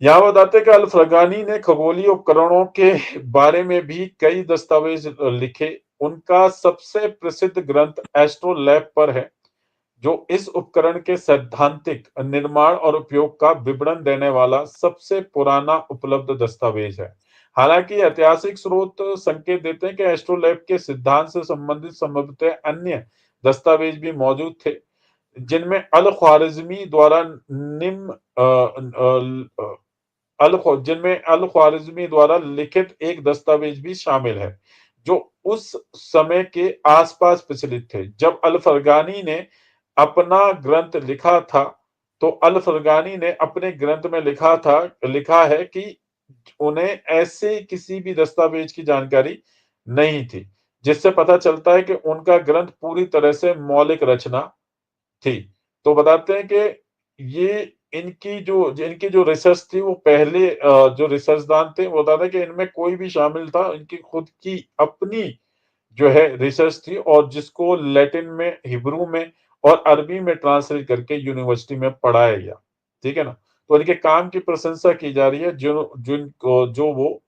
यहाँ बताते हैं कि अल-फरगानी ने खगोलीय उपकरणों के बारे में भी कई दस्तावेज लिखे। उनका सबसे प्रसिद्ध ग्रंथ एस्ट्रोलैब पर है, जो इस उपकरण के सैद्धांतिक निर्माण और उपयोग का विवरण देने वाला सबसे पुराना उपलब्ध दस्तावेज है। हालांकि ऐतिहासिक स्रोत संकेत देते हैं कि एस्ट्रोलैब के सिद्धांत से संबंधित संभवतः अन्य दस्तावेज भी मौजूद थे, जिनमें अल ख्वारिज़मी द्वारा निम्न जिनमें अल ख्वारिज़मी द्वारा लिखित एक दस्तावेज भी शामिल है, जो उस समय के आसपास प्रचलित थे। जब अल फरगानी ने अपना ग्रंथ लिखा था, तो अल फरगानी ने अपने ग्रंथ में लिखा है कि उन्हें ऐसे किसी भी दस्तावेज की जानकारी नहीं थी, जिससे पता चलता है कि उनका ग्रंथ पूरी तरह से मौलिक रचना थी। तो बताते हैं कि ये इनकी जो रिसर्च थी, वो पहले जो रिसर्चदान थे वो बताते हैं कि इनमें कोई भी शामिल था, इनकी खुद की अपनी जो है रिसर्च थी, और जिसको लैटिन में, हिब्रू में और अरबी में ट्रांसलेट करके यूनिवर्सिटी में पढ़ाया गया। ठीक है ना? तो इनके काम की प्रशंसा की जा रही है, जो वो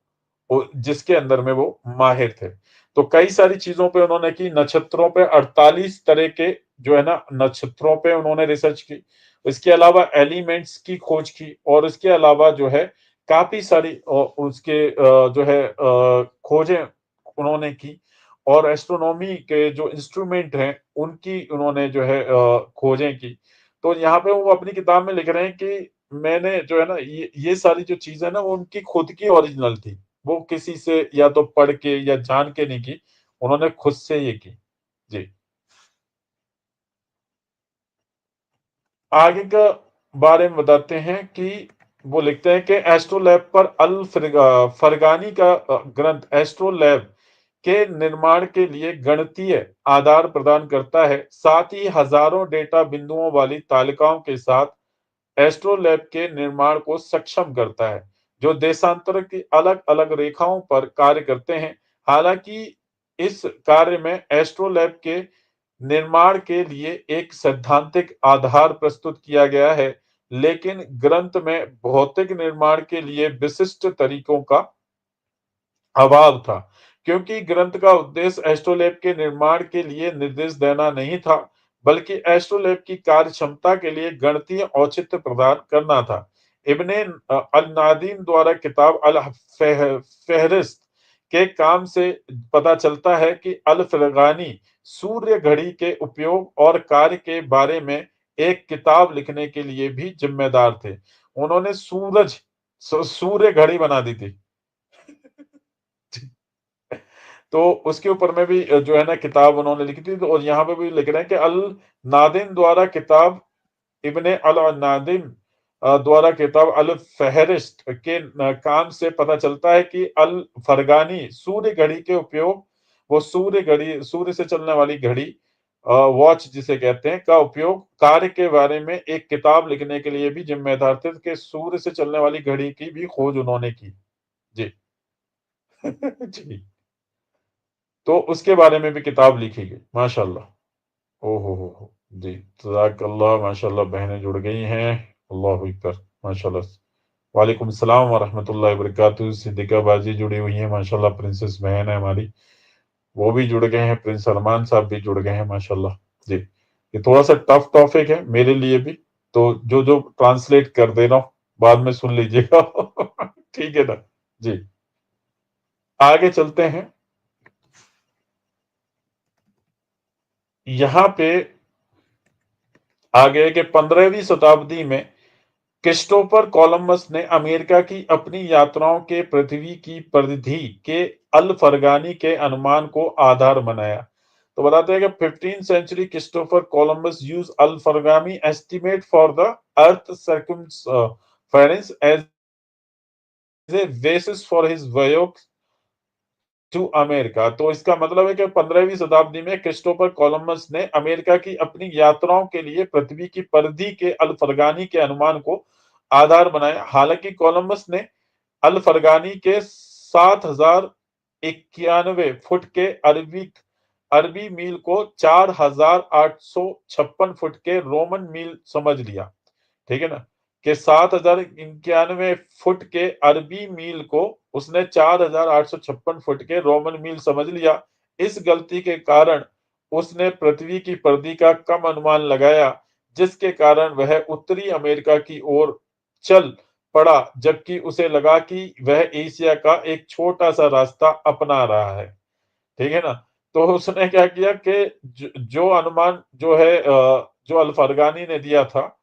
जिसके अंदर में वो माहिर थे। तो कई सारी चीजों पे उन्होंने की, नक्षत्रों पे 48 तरह के जो है ना नक्षत्रों पे उन्होंने रिसर्च की। इसके अलावा एलिमेंट्स की खोज की, और इसके अलावा जो है काफी सारी उसके जो है खोजें उन्होंने की, और एस्ट्रोनॉमी के जो इंस्ट्रूमेंट हैं उनकी उन्होंने जो है खोजें की। तो यहाँ पे वो अपनी किताब में लिख रहे हैं कि मैंने जो है ना ये सारी जो चीजें ना वो उनकी खुद की ओरिजिनल थी, वो किसी से या तो पढ़ के या जान के नहीं की, उन्होंने खुद से ये की। जी। आगे का बारे में बताते हैं कि वो लिखते हैं कि एस्ट्रोलैब पर फरगानी का ग्रंथ एस्ट्रोलैब के निर्माण के लिए गणितीय आधार प्रदान करता है, साथ ही हजारों डेटा बिंदुओं वाली तालिकाओं के साथ एस्ट्रोलैब के निर्माण को सक्षम करता है, जो देशांतर की अलग-अलग रेखाओं पर कार्य करते हैं। हालांकि इस कार्य में एस्ट्रोलैब के निर्माण के लिए एक सैद्धांतिक आधार प्रस्तुत किया गया है, लेकिन ग्रंथ में भौतिक निर्माण के लिए विशिष्ट तरीकों का अभाव था, क्योंकि ग्रंथ का उद्देश्य एस्ट्रोलैब के निर्माण के लिए निर्देश देना नहीं था, बल्कि एस्ट्रोलैब की कार्य क्षमता के लिए गणितीय औचित्य प्रदान करना था। इब्ने अल नादीम द्वारा किताब अल फेहरिस्त के काम से पता चलता है कि अल फरगानी सूर्य घड़ी के उपयोग और कार्य के बारे में एक किताब लिखने के लिए भी जिम्मेदार थे। उन्होंने सूर्य घड़ी बना दी थी। तो उसके ऊपर में भी जो है ना किताब उन्होंने लिखी थी, तो और यहाँ पे भी लिख रहे हैं कि अल नादिम द्वारा किताब इब्ने अल नादिम द्वारा किताब अल फहरिस्त के काम से पता चलता है कि अल फरगानी सूर्य घड़ी के उपयोग, वो सूर्य से चलने वाली घड़ी, वॉच जिसे कहते हैं, का उपयोग कार्य के बारे में एक किताब लिखने के लिए भी जिम्मेदार थे, कि सूर्य से चलने वाली घड़ी की भी खोज उन्होंने की। जी। जी। तो उसके बारे में भी किताब लिखी गई, माशाल्लाह। ओहो हो! जी, जज़ाकल्लाह, माशाल्लाह बहनें जुड़ गई हैं, अल्लाहु अकबर, माशाल्लाह। वालेकुम सलाम व रहमतुल्लाहि व बरकातुहू, सिद्दीक़ा बाजी जुड़ी हुई हैं, माशाल्लाह प्रिंसेस बहन है हमारी, वो भी जुड़ गए हैं, प्रिंस सलमान साहब भी जुड़ गए हैं, माशाल्लाह। जी, ये थोड़ा-सा टफ टॉपिक है मेरे लिए भी, तो जो-जो ट्रांसलेट कर दे रहा हूँ, बाद में सुन लीजिएगा। ठीक है ना? जी, आगे चलते हैं। यहाँ पे आगे है कि 15वीं शताब्दी में क्रिस्टोफर कोलंबस ने अमेरिका की अपनी यात्राओं के पृथ्वी की परिधि के अल फरगानी के अनुमान को आधार बनाया। तो बताते हैं कि 15th century Christopher Columbus use al Farghani estimate for the earth circumference as a basis for his voyage to America. तो इसका मतलब है कि 15वीं शताब्दी में क्रिस्टोफर कोलंबस ने अमेरिका की अपनी यात्राओं के लिए पृथ्वी की परिधि के अल फरगानी के अनुमान को आधार बनाया। हालांकि कोलंबस ने अल फरगानी के 7,091 फुट के अरबी मील को 4,856 फुट के रोमन मील समझ लिया, ठीक है ना? कि 7,091 फुट के अरबी मील को उसने 4,856 फुट के रोमन मील समझ लिया। इस गलती के कारण उसने पृथ्वी की परिधि का कम अनुमान लगाया, जिसके कारण वह उत्तरी अमेरिका की ओर चल पड़ा, जबकि उसे लगा कि वह एशिया का एक छोटा-सा रास्ता अपना रहा है। ठीक है ना? तो उसने क्या किया कि जो अनुमान जो है जो अल-फरगानी ने दिया था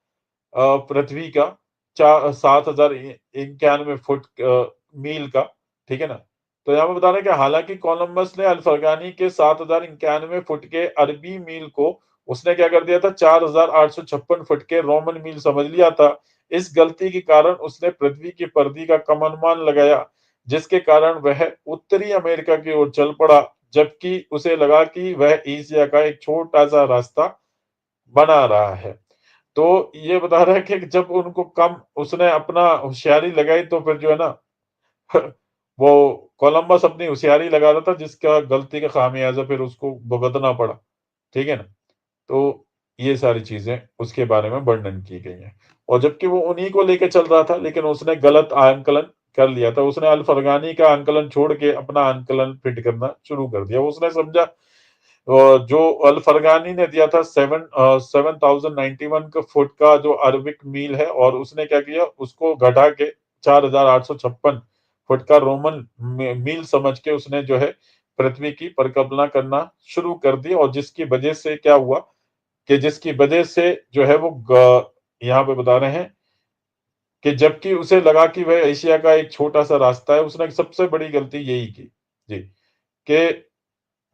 पृथ्वी का 7,091 फुट मील का, ठीक है ना? तो यहाँ पे बता रहे हैं कि हालाँकि कोलंबस ने अल-फरगानी के 7,091 फुट के अरबी मील को उसने क्या कर दिया था 4,856 फुट के रोमन मील समझ लिया था। इस गलती के कारण उसने पृथ्वी की परिधि का कम अनुमान लगाया, जिसके कारण वह उत्तरी अमेरिका की ओर चल पड़ा, जबकि उसे लगा कि वह एशिया का एक छोटा-सा रास्ता बना रहा है। तो ये बता रहा है कि जब उनको कम उसने अपना होशियारी लगाई तो फिर जो है ना वो कोलंबस अपनी होशियारी लगा रहा था जिसका गलती का खामियाज़ा फिर उसको भुगतना पड़ा। ठीक है ना? तो ये सारी चीज़ें उसके बारे में वर्णन की गई हैं। और जबकि वो उन्हीं को लेके चल रहा था लेकिन उसने गलत आंकलन कर लिया था। उसने अल-फरगानी का आंकलन छोड़ के अपना आंकलन फिट करना शुरू कर दिया। उसने समझा जो अल-फरगानी ने दिया था 7,091 का फुट का जो अरबिक मील है और उसने क्या किया उसको घटा के 4,856 फुट का रोमन मील समझ के उसने जो है पृथ्वी की परिकल्पना करना शुरू कर दी और जिसकी वजह से क्या हुआ कि जिसकी वजह से जो है वो यहाँ पे बता रहे हैं कि जबकि उसे लगा कि वह एशिया का एक छोटा-सा रास्ता है, उसने सबसे बड़ी गलती यही की। जी, कि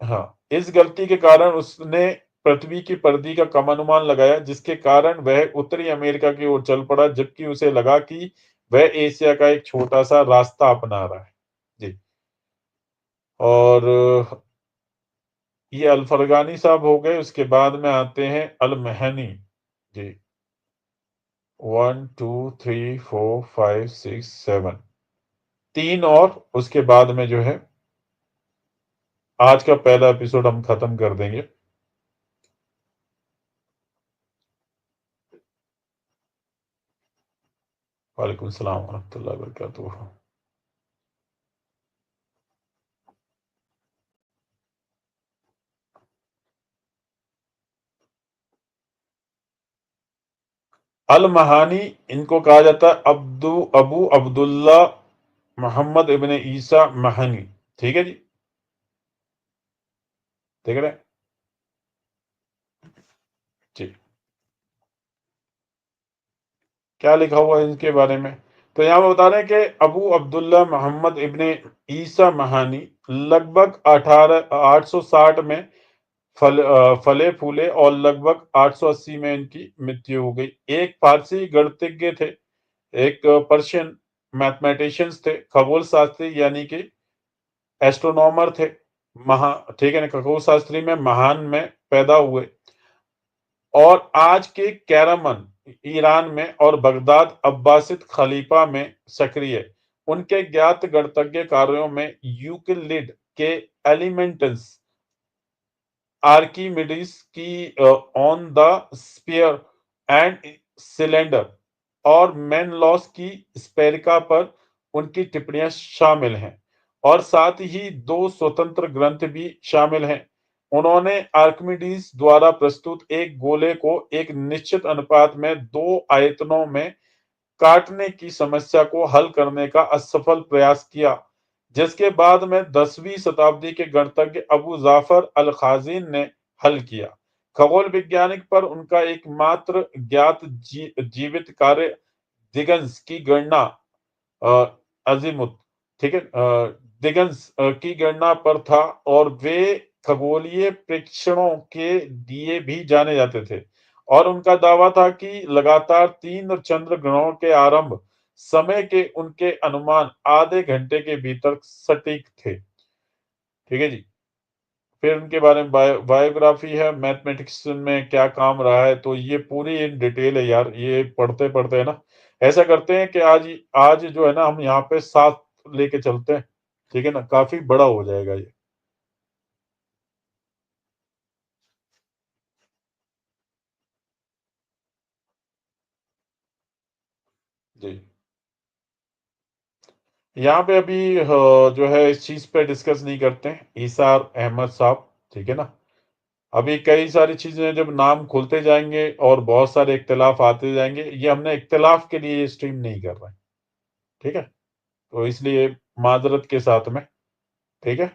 हाँ, इस गलती के कारण उसने पृथ्वी की परिधि का कम अनुमान लगाया, जिसके कारण वह उत्तरी अमेरिका की ओर चल पड़ा, जबकि उसे लगा कि वह एशिया का एक छोटा-सा रास्ता अपना रहा है। जी, और ये अल-फरगानी साहब हो गए, उसके बाद में आते हैं अल-महनी। जी, 1, 2, 3, 4, 5, 6, 7 3 और उसके बाद में जो है आज का पहला एपिसोड हम खत्म कर देंगे। वालेकुम सलाम व रहमतुल्लाहि व बरकातुहू। अल-महानी इनको कहा जाता है अबू अब्दुल्ला मोहम्मद इब्न ईसा महानी। ठीक है जी? देख रहे हैं? जी। क्या लिखा हुआ है इनके बारे में? तो यहाँ पे बता रहे हैं कि अबू अब्दुल्ला मोहम्मद इब्न ईसा महानी लगभग 860 में फले-फूले और लगभग 880 में इनकी मृत्यु हो गई। एक फारसी गणितज्ञ थे, एक पर्शियन मैथमेटिशियंस थे, खगोल शास्त्री यानी कि एस्ट्रोनॉमर थे। महा ठीक है ना? खगोल शास्त्री में महान में पैदा हुए और आज के कैरामन ईरान में और बगदाद अब्बासिद खलीफा में सक्रिय। उनके ज्ञात गणितज्ञ कार्यों में यूक्लिड के एलिमेंट्स, आर्किमिडीज की on the sphere and cylinder और मेनलॉस की स्फेरिका पर उनकी टिप्पणियां शामिल हैं और साथ ही दो स्वतंत्र ग्रंथ भी शामिल हैं। उन्होंने आर्किमिडीज द्वारा प्रस्तुत एक गोले को एक निश्चित अनुपात में दो आयतनों में काटने की समस्या को हल करने का असफल प्रयास किया, जिसके बाद में 10वीं शताब्दी के गणितज्ञ अबू जाफर अल-खाज़िन ने हल किया। खगोल वैज्ञानिक पर उनका एकमात्र ज्ञात जीवित कार्य दिगंस की गणना अज़ीमुथ, ठीक है? दिगंस की गणना पर था और वे खगोलीय प्रेक्षणों के लिए भी जाने जाते थे और उनका दावा था कि लगातार 3 चंद्र ग्रहणों के आरंभ समय के उनके अनुमान आधे घंटे के भीतर सटीक थे। ठीक है जी? फिर उनके बारे में बायोग्राफी है, मैथमेटिक्स में क्या काम रहा है, तो ये पूरी इन डिटेल है यार, ये पढ़ते-पढ़ते है ना, ऐसा करते हैं कि आज जो है ना हम यहाँ पे 7 लेके चलते हैं, ठीक है ना? काफ़ी बड़ा हो जाएगा ये। जी। यहाँ पे अभी जो है इस चीज़ पे डिस्कस नहीं करते हैं, ईसार अहमद साहब, ठीक है ना? अभी कई सारी चीज़ें जब नाम खुलते जाएँगे और बहुत सारे इख्तिलाफ आते जाएँगे, ये हमने इख्तिलाफ के लिए स्ट्रीम नहीं कर रहे हैं, ठीक है? तो इसलिए माज़रत के साथ में, ठीक है?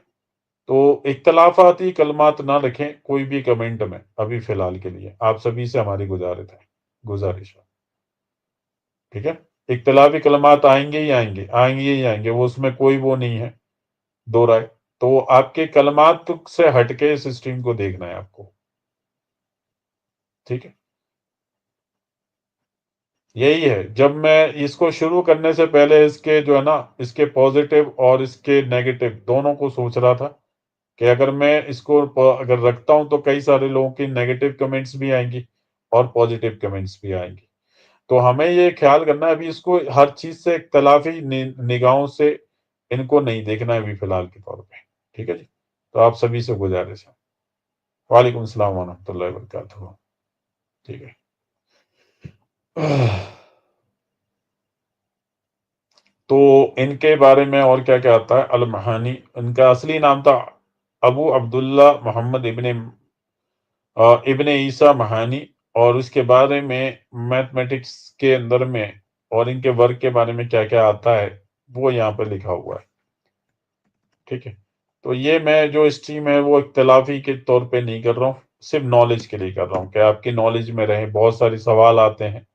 तो इख्तिलाफ़ाती कलमात ना रखें कोई भी कमेंट में, अभी फ़िलहाल के लिए। आप सभी से हमारी गुज़ारिश है, ठीक है? इख्तिलाफ़ी कलमात आएँगे ही आएँगे, आएँगे ही आएँगे, वो उसमें कोई वो नहीं है, दो राय। तो आपके कलमात से हट के इस स्ट्रीम को देखना है आपको, ठीक है? यही है, जब मैं इसको शुरू करने से पहले इसके जो है ना, इसके पॉज़िटिव और इसके नेगेटिव दोनों को सोच रहा था कि अगर मैं इसको अगर रखता हूँ तो कई सारे लोगों की नेगेटिव कमेंट्स भी आएँगी और पॉज़िटिव कमेंट्स भी आएँगी। तो हमें ये ख़्याल करना है अभी इसको हर चीज़ से इख्तिलाफ़ी निगाहों से इनको नहीं देखना है अभी फ़िलहाल के तौर पे, ठीक है जी? तो आप सभी से गुज़ारिश है। वालेकुम सलाम व रहमतुल्लाहि व बरकातुहू, ठीक है। तो इनके बारे में और क्या-क्या आता है, अल-महानी इनका असली नाम था अबू अब्दुल्ला मोहम्मद इब्न ईसा महानी और उसके बारे में मैथमेटिक्स के अंदर में और इनके वर्क के बारे में क्या-क्या आता है, वो यहाँ पे लिखा हुआ है, ठीक है? तो ये मैं जो स्ट्रीम है वो इख्तिलाफ़ी के तौर पे नहीं कर रहा हूँ, सिर्फ़ नॉलेज के लिए कर रहा हूँ कि आपकी नॉलेज में रहें। बहुत सारे सवाल आते हैं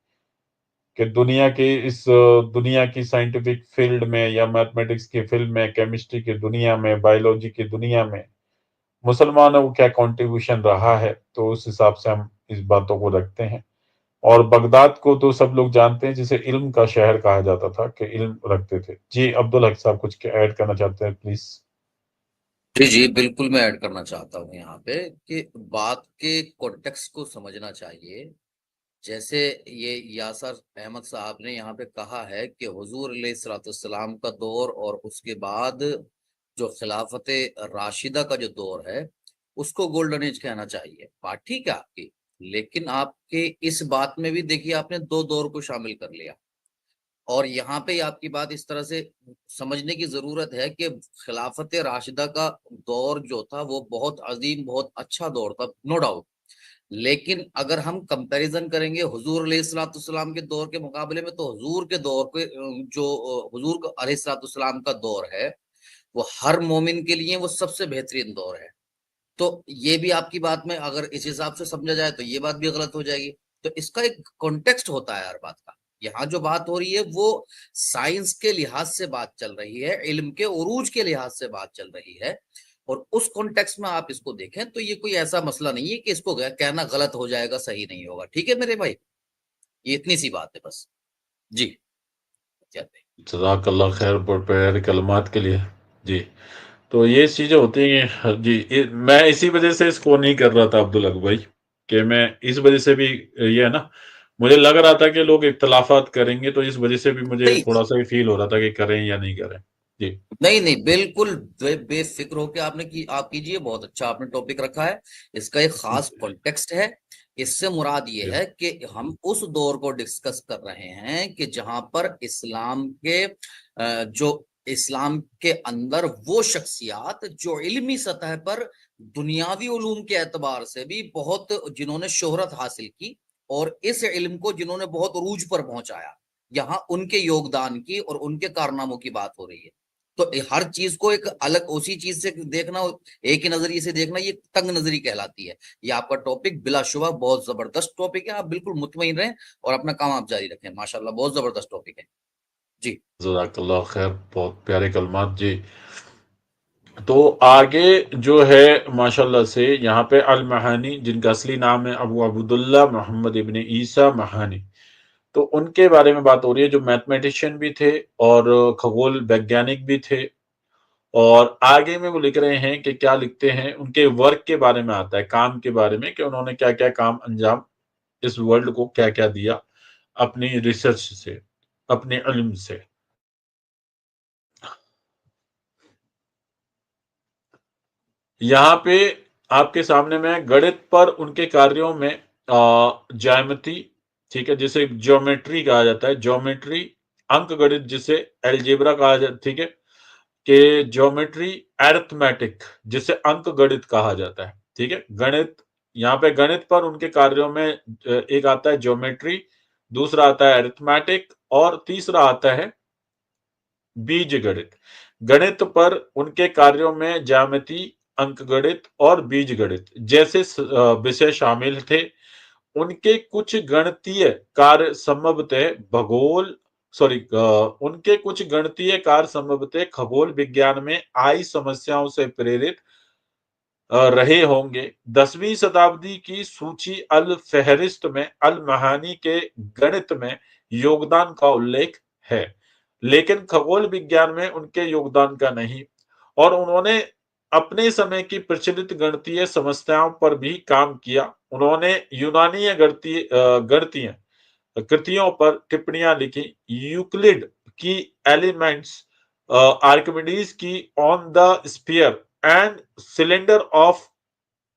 कि दुनिया की साइंटिफिक फ़ील्ड में या मैथमेटिक्स की फ़ील्ड में, केमिस्ट्री की दुनिया में, बायोलॉजी की दुनिया में मुसलमानों को क्या कंट्रीब्यूशन रहा है, तो उस हिसाब से हम इस बातों को रखते हैं। और बगदाद को तो सब लोग जानते हैं जिसे इल्म का शहर कहा जाता था कि इल्म रखते थे। जी, अब्दुल हक साहब कुछ ऐड करना चाहते हैं प्लीज़? जी, जी, बिल्कुल मैं ऐड करना चाहता हूँ यहाँ पे कि बात के कॉन्टेक्स्ट को समझना चाहिए। जैसे ये यासर अहमद साहब ने यहाँ पे कहा है कि हुज़ूर अलैहिस्सलाम का दौर और उसके बाद जो खिलाफत राशिदा का जो दौर है, उसको गोल्डन एज कहना चाहिए। बात ठीक है आपकी, लेकिन आपके इस बात में भी देखिए आपने 2 दौर को शामिल कर लिया। और यहाँ पे आपकी बात इस तरह से समझने की ज़रूरत है कि खिलाफत राशिदा का दौर जो था वो बहुत अज़ीम, बहुत अच्छा दौर था, नो डाउट। लेकिन अगर हम कंपैरिज़न करेंगे हुज़ूर अलैहिस्सलाम के दौर के मुकाबले में तो हुज़ूर के दौर के जो हुज़ूर का अलैहिस्सलाम का दौर है, वो हर मोमिन के लिए वो सबसे बेहतरीन दौर है। तो ये भी आपकी बात में अगर इस हिसाब से समझा जाए तो ये बात भी गलत हो जाएगी। तो इसका एक कॉन्टेक्स्ट होता है हर बात का। यहाँ जो बात हो रही है वो साइंस के लिहाज से बात चल रही है, इल्म के उरूज के लिहाज से बात चल रही है और उस कॉन्टेक्स्ट में आप इसको देखें तो ये कोई ऐसा मसला नहीं है कि इसको कहना गलत हो जाएगा, सही नहीं होगा। ठीक है मेरे भाई? ये इतनी सी बात है बस। जी, चलिए। जज़ाकल्लाह खैर प्यारे कलमात के लिए। जी, तो ये चीज़ें होती हैं जी, मैं इसी वज़ह से इसको नहीं कर रहा था अब्दुल हक भाई, कि मैं इस वज़ह से भी ये है ना, मुझे लग रहा था कि लोग इख्तिलाफ़ात करेंगे तो इस वज़ह से भी मुझे नहीं, थोड़ा-सा भी फ़ील हो रहा था कि करें या नहीं करें। जी, नहीं, नहीं, बिल्कुल बेफ़िक्र होके आप कीजिए, बहुत अच्छा आपने टॉपिक रखा है। इसका एक ख़ास कॉन्टेक्स्ट है। इससे मुराद ये जी, है कि हम उस दौर को डिस्कस कर रहे हैं कि जहाँ पर इस्लाम के जो इस्लाम के अंदर वो शख्सियात जो इल्मी सतह पर दुनियावी उलूम के एतबार से भी बहुत जिन्होंने शोहरत हासिल की और इस इल्म को जिन्होंने बहुत उरूज पर पहुँचाया, यहाँ उनके योगदान की और उनके कारनामों की बात हो रही है। तो हर चीज़ को एक अलग उसी चीज़ से देखना, एक ही नज़रिए से देखना, ये तंग नज़री कहलाती है। ये आपका टॉपिक बिलाशुबा बहुत ज़बरदस्त टॉपिक है, आप बिल्कुल मुतमईन रहें और अपना काम आप जारी रखें। माशाअल्लाह बहुत ज़बरदस्त टॉपिक है। जी। जज़ाकल्लाह खैर बहुत प्यारे कलमात जी। तो आगे जो है माशाअल्लाह से यहाँ पे अल महानी जिनका असली नाम है अबू अब्दुल्ला मोहम्मद इब्न ईसा महानी, तो उनके बारे में बात हो रही है जो मैथमेटिशियन भी थे और खगोल वैज्ञानिक भी थे। और आगे में वो लिख रहे हैं कि क्या लिखते हैं उनके वर्क के बारे में आता है, काम के बारे में कि उन्होंने क्या-क्या काम अंजाम इस वर्ल्ड को क्या-क्या दिया अपनी रिसर्च से, अपने इल्म से। यहाँ पे आपके सामने मैं गणित पर उनके कार्यों में ज्यामिति, ठीक है, जिसे ज्योमेट्री कहा जाता है, ज्योमेट्री अंक गणित जिसे एलजेब्रा कहा जाता, ठीक है, कि ज्योमेट्री अरिथमेटिक जिसे अंक गणित कहा जाता है, ठीक है। गणित, यहाँ पे गणित पर उनके कार्यों में एक आता है ज्योमेट्री, दूसरा आता है अरिथमेटिक और तीसरा आता है बीज गणित। गणित पर उनके कार्यों में ज्यामिति, अंकगणित और बीज गणित जैसे विषय शामिल थे। उनके कुछ गणितीय कार्य संभवतः उनके कुछ गणितीय कार्य संभवतः खगोल विज्ञान में आई समस्याओं से प्रेरित रहे होंगे। 10वीं शताब्दी की सूची अल फेहरिस्त में अल महानी के गणित में योगदान का उल्लेख है, लेकिन खगोल विज्ञान में उनके योगदान का नहीं। और उन्होंने अपने समय की प्रचलित गणितीय समस्याओं पर भी काम किया। उन्होंने यूनानी गणितीय कृतियों पर टिप्पणियां लिखी। यूक्लिड की एलिमेंट्स, आर्किमिडीज की on the sphere and cylinder of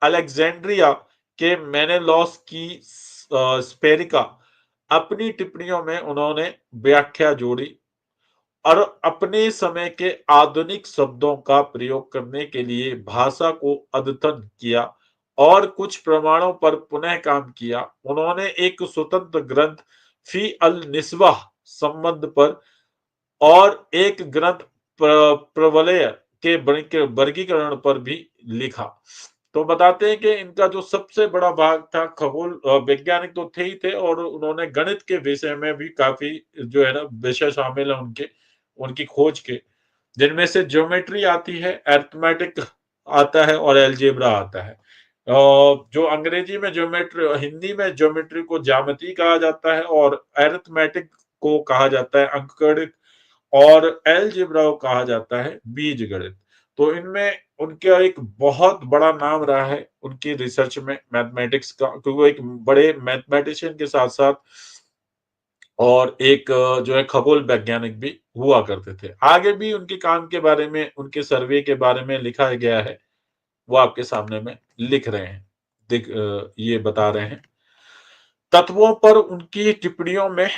Alexandria के मेनेलॉस की स्पेरिका। अपनी टिप्पणियों में उन्होंने व्याख्या जोड़ी और अपने समय के आधुनिक शब्दों का प्रयोग करने के लिए भाषा को अद्यतन किया और कुछ प्रमाणों पर पुनः काम किया। उन्होंने एक स्वतंत्र ग्रंथ फी अल निस्बह संबंध पर और एक ग्रंथ प्रवलय के वर्गीकरण पर भी लिखा। तो बताते हैं कि इनका जो सबसे बड़ा भाग था, खगोल वैज्ञानिक तो थे ही थे और उन्होंने गणित के विषय में भी काफी जो है ना विषय शामिल है उनके, उनकी खोज के, जिनमें से ज्योमेट्री आती है, अरिथमेटिक आता है और अलजेब्रा आता है। जो अंग्रेजी में ज्योमेट्री, हिंदी में ज्योमेट्री को ज्यामिति कहा जाता है और अरिथमेटिक को कहा जाता है अंकगणित और अलजेब्रा को कहा जाता है बीज गणित। तो इनमें उनका एक बहुत बड़ा नाम रहा है उनकी रिसर्च में मैथमेटिक्स का, क्योंकि वो एक बड़े मैथमेटिशियन के साथ साथ और एक जो है खगोल वैज्ञानिक भी हुआ करते थे। आगे भी उनके काम के बारे में, उनके सर्वे के बारे में लिखा गया है, वो आपके सामने में लिख रहे हैं, ये बता रहे हैं। तत्वों पर उनकी टिप्पणियों में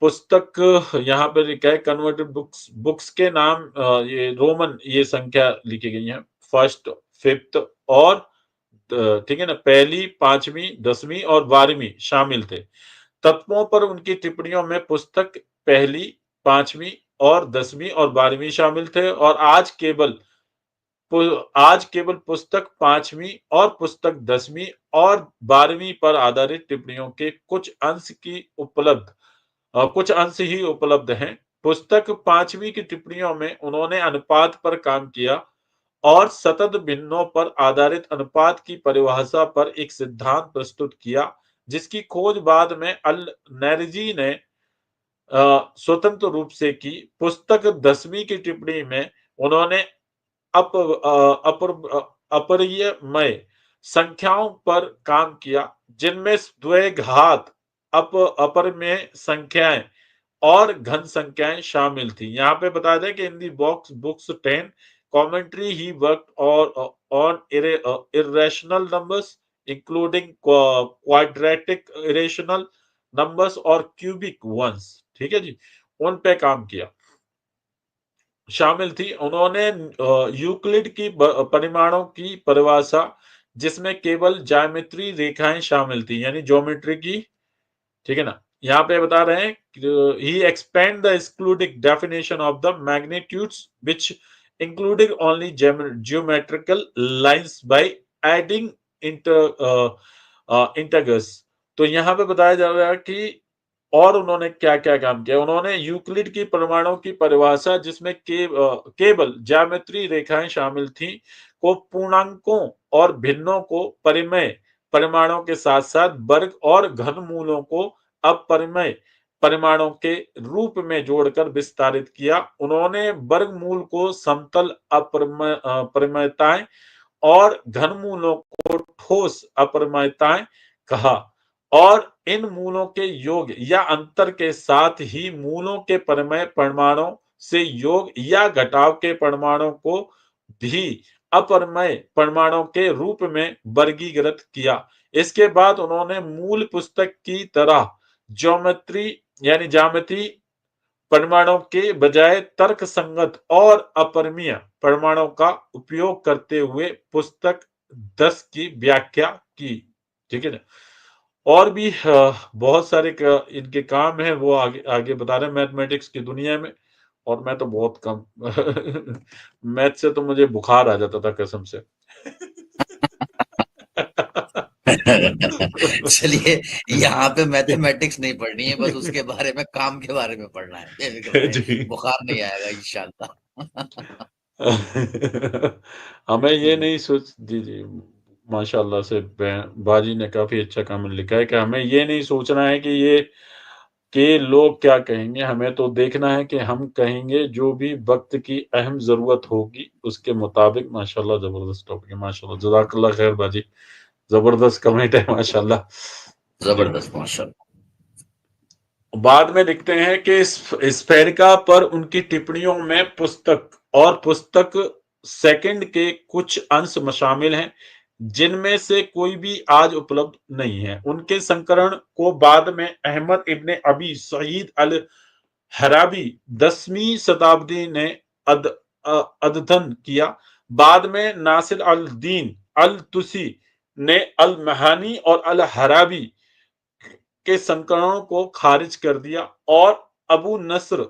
पुस्तक यहाँ पे लिखा है कन्वर्टेड बुक्स, बुक्स के नाम ये रोमन ये संख्या लिखी गई है, फर्स्ट, फिफ्थ और ठीक है ना, पहली, पांचवी, 10वीं और 12वीं शामिल थे। तत्वों पर उनकी टिप्पणियों में पुस्तक पहली, पांचवी और 10वीं और 12वीं शामिल थे और आज केवल पुस्तक 5वीं और पुस्तक 10वीं और 12वीं पर आधारित टिप्पणियों के कुछ अंश ही उपलब्ध हैं। पुस्तक 5वीं की टिप्पणियों में उन्होंने अनुपात पर काम किया और सतत भिन्नों पर आधारित अनुपात की परिभाषा पर एक सिद्धांत प्रस्तुत किया, जिसकी खोज बाद में अल नैरजी ने स्वतंत्र रूप से की। पुस्तक 10वीं की टिप्पणी में उन्होंने अपरिमेय संख्याओं पर काम किया, जिनमें द्विघात, अपरिमेय संख्याएं और घन संख्याएं शामिल थी। यहाँ पे बता दें कि इन दी books 10 commentary he worked on irrational numbers including quadratic irrational numbers और cubic ones, ठीक है जी, उन पे काम किया शामिल थी। उन्होंने यूक्लिड की परिमाणों की परिभाषा, जिसमें केवल ज्यामितीय रेखाएं शामिल थी, यानी ज्योमेट्री की, ठीक है ना। यहाँ पे बता रहे हैं he expand the excluding definition of the magnitudes which including only geometrical lines by adding integers. तो यहाँ पे बताया जा रहा है कि और उन्होंने क्या-क्या काम किया। उन्होंने यूक्लिड की परिमाणों की परिभाषा, जिसमें केवल ज्यामितीय रेखाएं शामिल थी, को पूर्णांकों और भिन्नों को परिमेय परिमाणों के साथ-साथ वर्ग और घनमूलों को अपरिमेय परिमाणों के रूप में जोड़कर विस्तारित किया। उन्होंने वर्गमूल को समतल परिमेयताएं और घनमूलों को ठोस अपरिमेयताएं कहा और इन मूलों के योग या अंतर के साथ ही मूलों के परिमेय परिमाणों से योग या घटाव के परिमाणों को भी अपरिमेय परिमाणों के रूप में वर्गीकृत किया। इसके बाद उन्होंने मूल पुस्तक की तरह ज्योमेट्री यानी ज्यामिति परिमाणों के बजाय तर्क संगत और अपरिमेय परिमाणों का उपयोग करते हुए पुस्तक 10 की व्याख्या की। ठीक है ना? और भी बहुत सारे इनके काम है, वो आगे आगे बता रहे हैं मैथमेटिक्स की दुनिया में। और मैं तो बहुत कम मैथ से तो मुझे बुखार आ जाता था कसम से। चलिए, यहाँ पे मैथमेटिक्स नहीं पढ़नी है, बस उसके बारे में, काम के बारे में पढ़ना है। बेफिक्र रहे, जी। बुखार नहीं आएगा इंशाल्लाह। हमें ये जी, नहीं सोच जी, जी। माशाल्लाह से बाजी ने काफ़ी अच्छा कमेंट लिखा है कि हमें ये नहीं सोचना है कि लोग क्या कहेंगे, हमें तो देखना है कि हम कहेंगे जो भी वक़्त की अहम ज़रूरत होगी, उसके मुताबिक। माशाल्लाह ज़बरदस्त टॉपिक है, माशाल्लाह, जज़ाकल्लाह खैर बाजी, ज़बरदस्त कमेंट है माशाल्लाह। जी। जबरदस्त, माशाल्लाह। बाद में लिखते हैं कि स्फेरिका पर उनकी टिप्पणियों में पुस्तक सेकंड के कुछ अंश शामिल हैं, जिनमें से कोई भी आज उपलब्ध नहीं है। उनके संस्करण को बाद में अहमद इब्न अबी सईद अल हराबी 10वीं शताब्दी ने अद्यतन किया। बाद में नासिर अल दीन अल तुसी ने अल महानी और अल हराबी के संस्करणों को खारिज कर दिया और अबू नस्र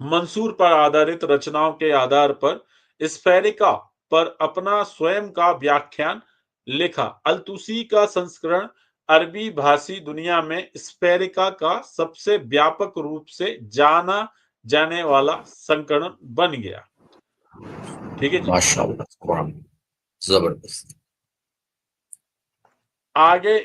मंसूर पर आधारित रचनाओं के आधार पर स्फेरिका पर अपना स्वयं का व्याख्यान लिखा। अल-तुसी का संस्करण अरबी भाषी दुनिया में स्फेरिका का सबसे व्यापक रूप से जाना जाने वाला संस्करण बन गया। ठीक है जी। माशाल्लाह, कुरान जबरदस्त। आगे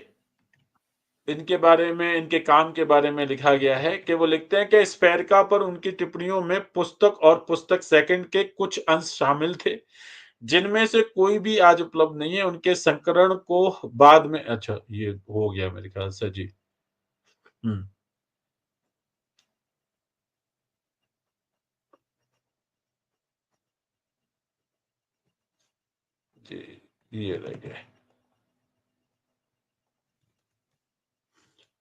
इनके बारे में, इनके काम के बारे में लिखा गया है कि वो लिखते हैं कि स्फेरिका पर उनकी टिप्पणियों में पुस्तक और पुस्तक सेकंड के कुछ अंश शामिल थे, जिनमें से कोई भी आज उपलब्ध नहीं है। उनके संस्करण को बाद में अच्छा ये हो गया मेरे ख्याल से जी। हुँ। जी, ये रह गए।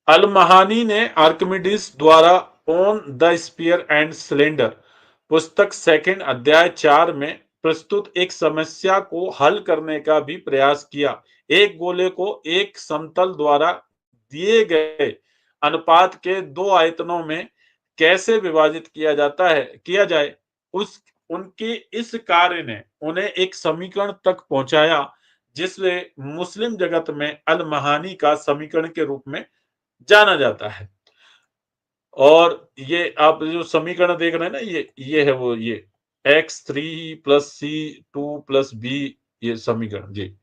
अल-महानी ने आर्किमिडीज द्वारा on the sphere and cylinder पुस्तक सेकंड अध्याय 4 में प्रस्तुत एक समस्या को हल करने का भी प्रयास किया। एक गोले को एक समतल द्वारा दिए गए अनुपात के 2 आयतनों में कैसे विभाजित किया जाए, उस उनके इस कार्य ने उन्हें एक समीकरण तक पहुंचाया, जिसे मुस्लिम जगत में अल-महानी का समीकरण के रूप में जाना जाता है। और ये आप जो समीकरण देख रहे हैं ना, ये है वो ये x3 प्लस सी 2 प्लस बी, ये समीकरण जी,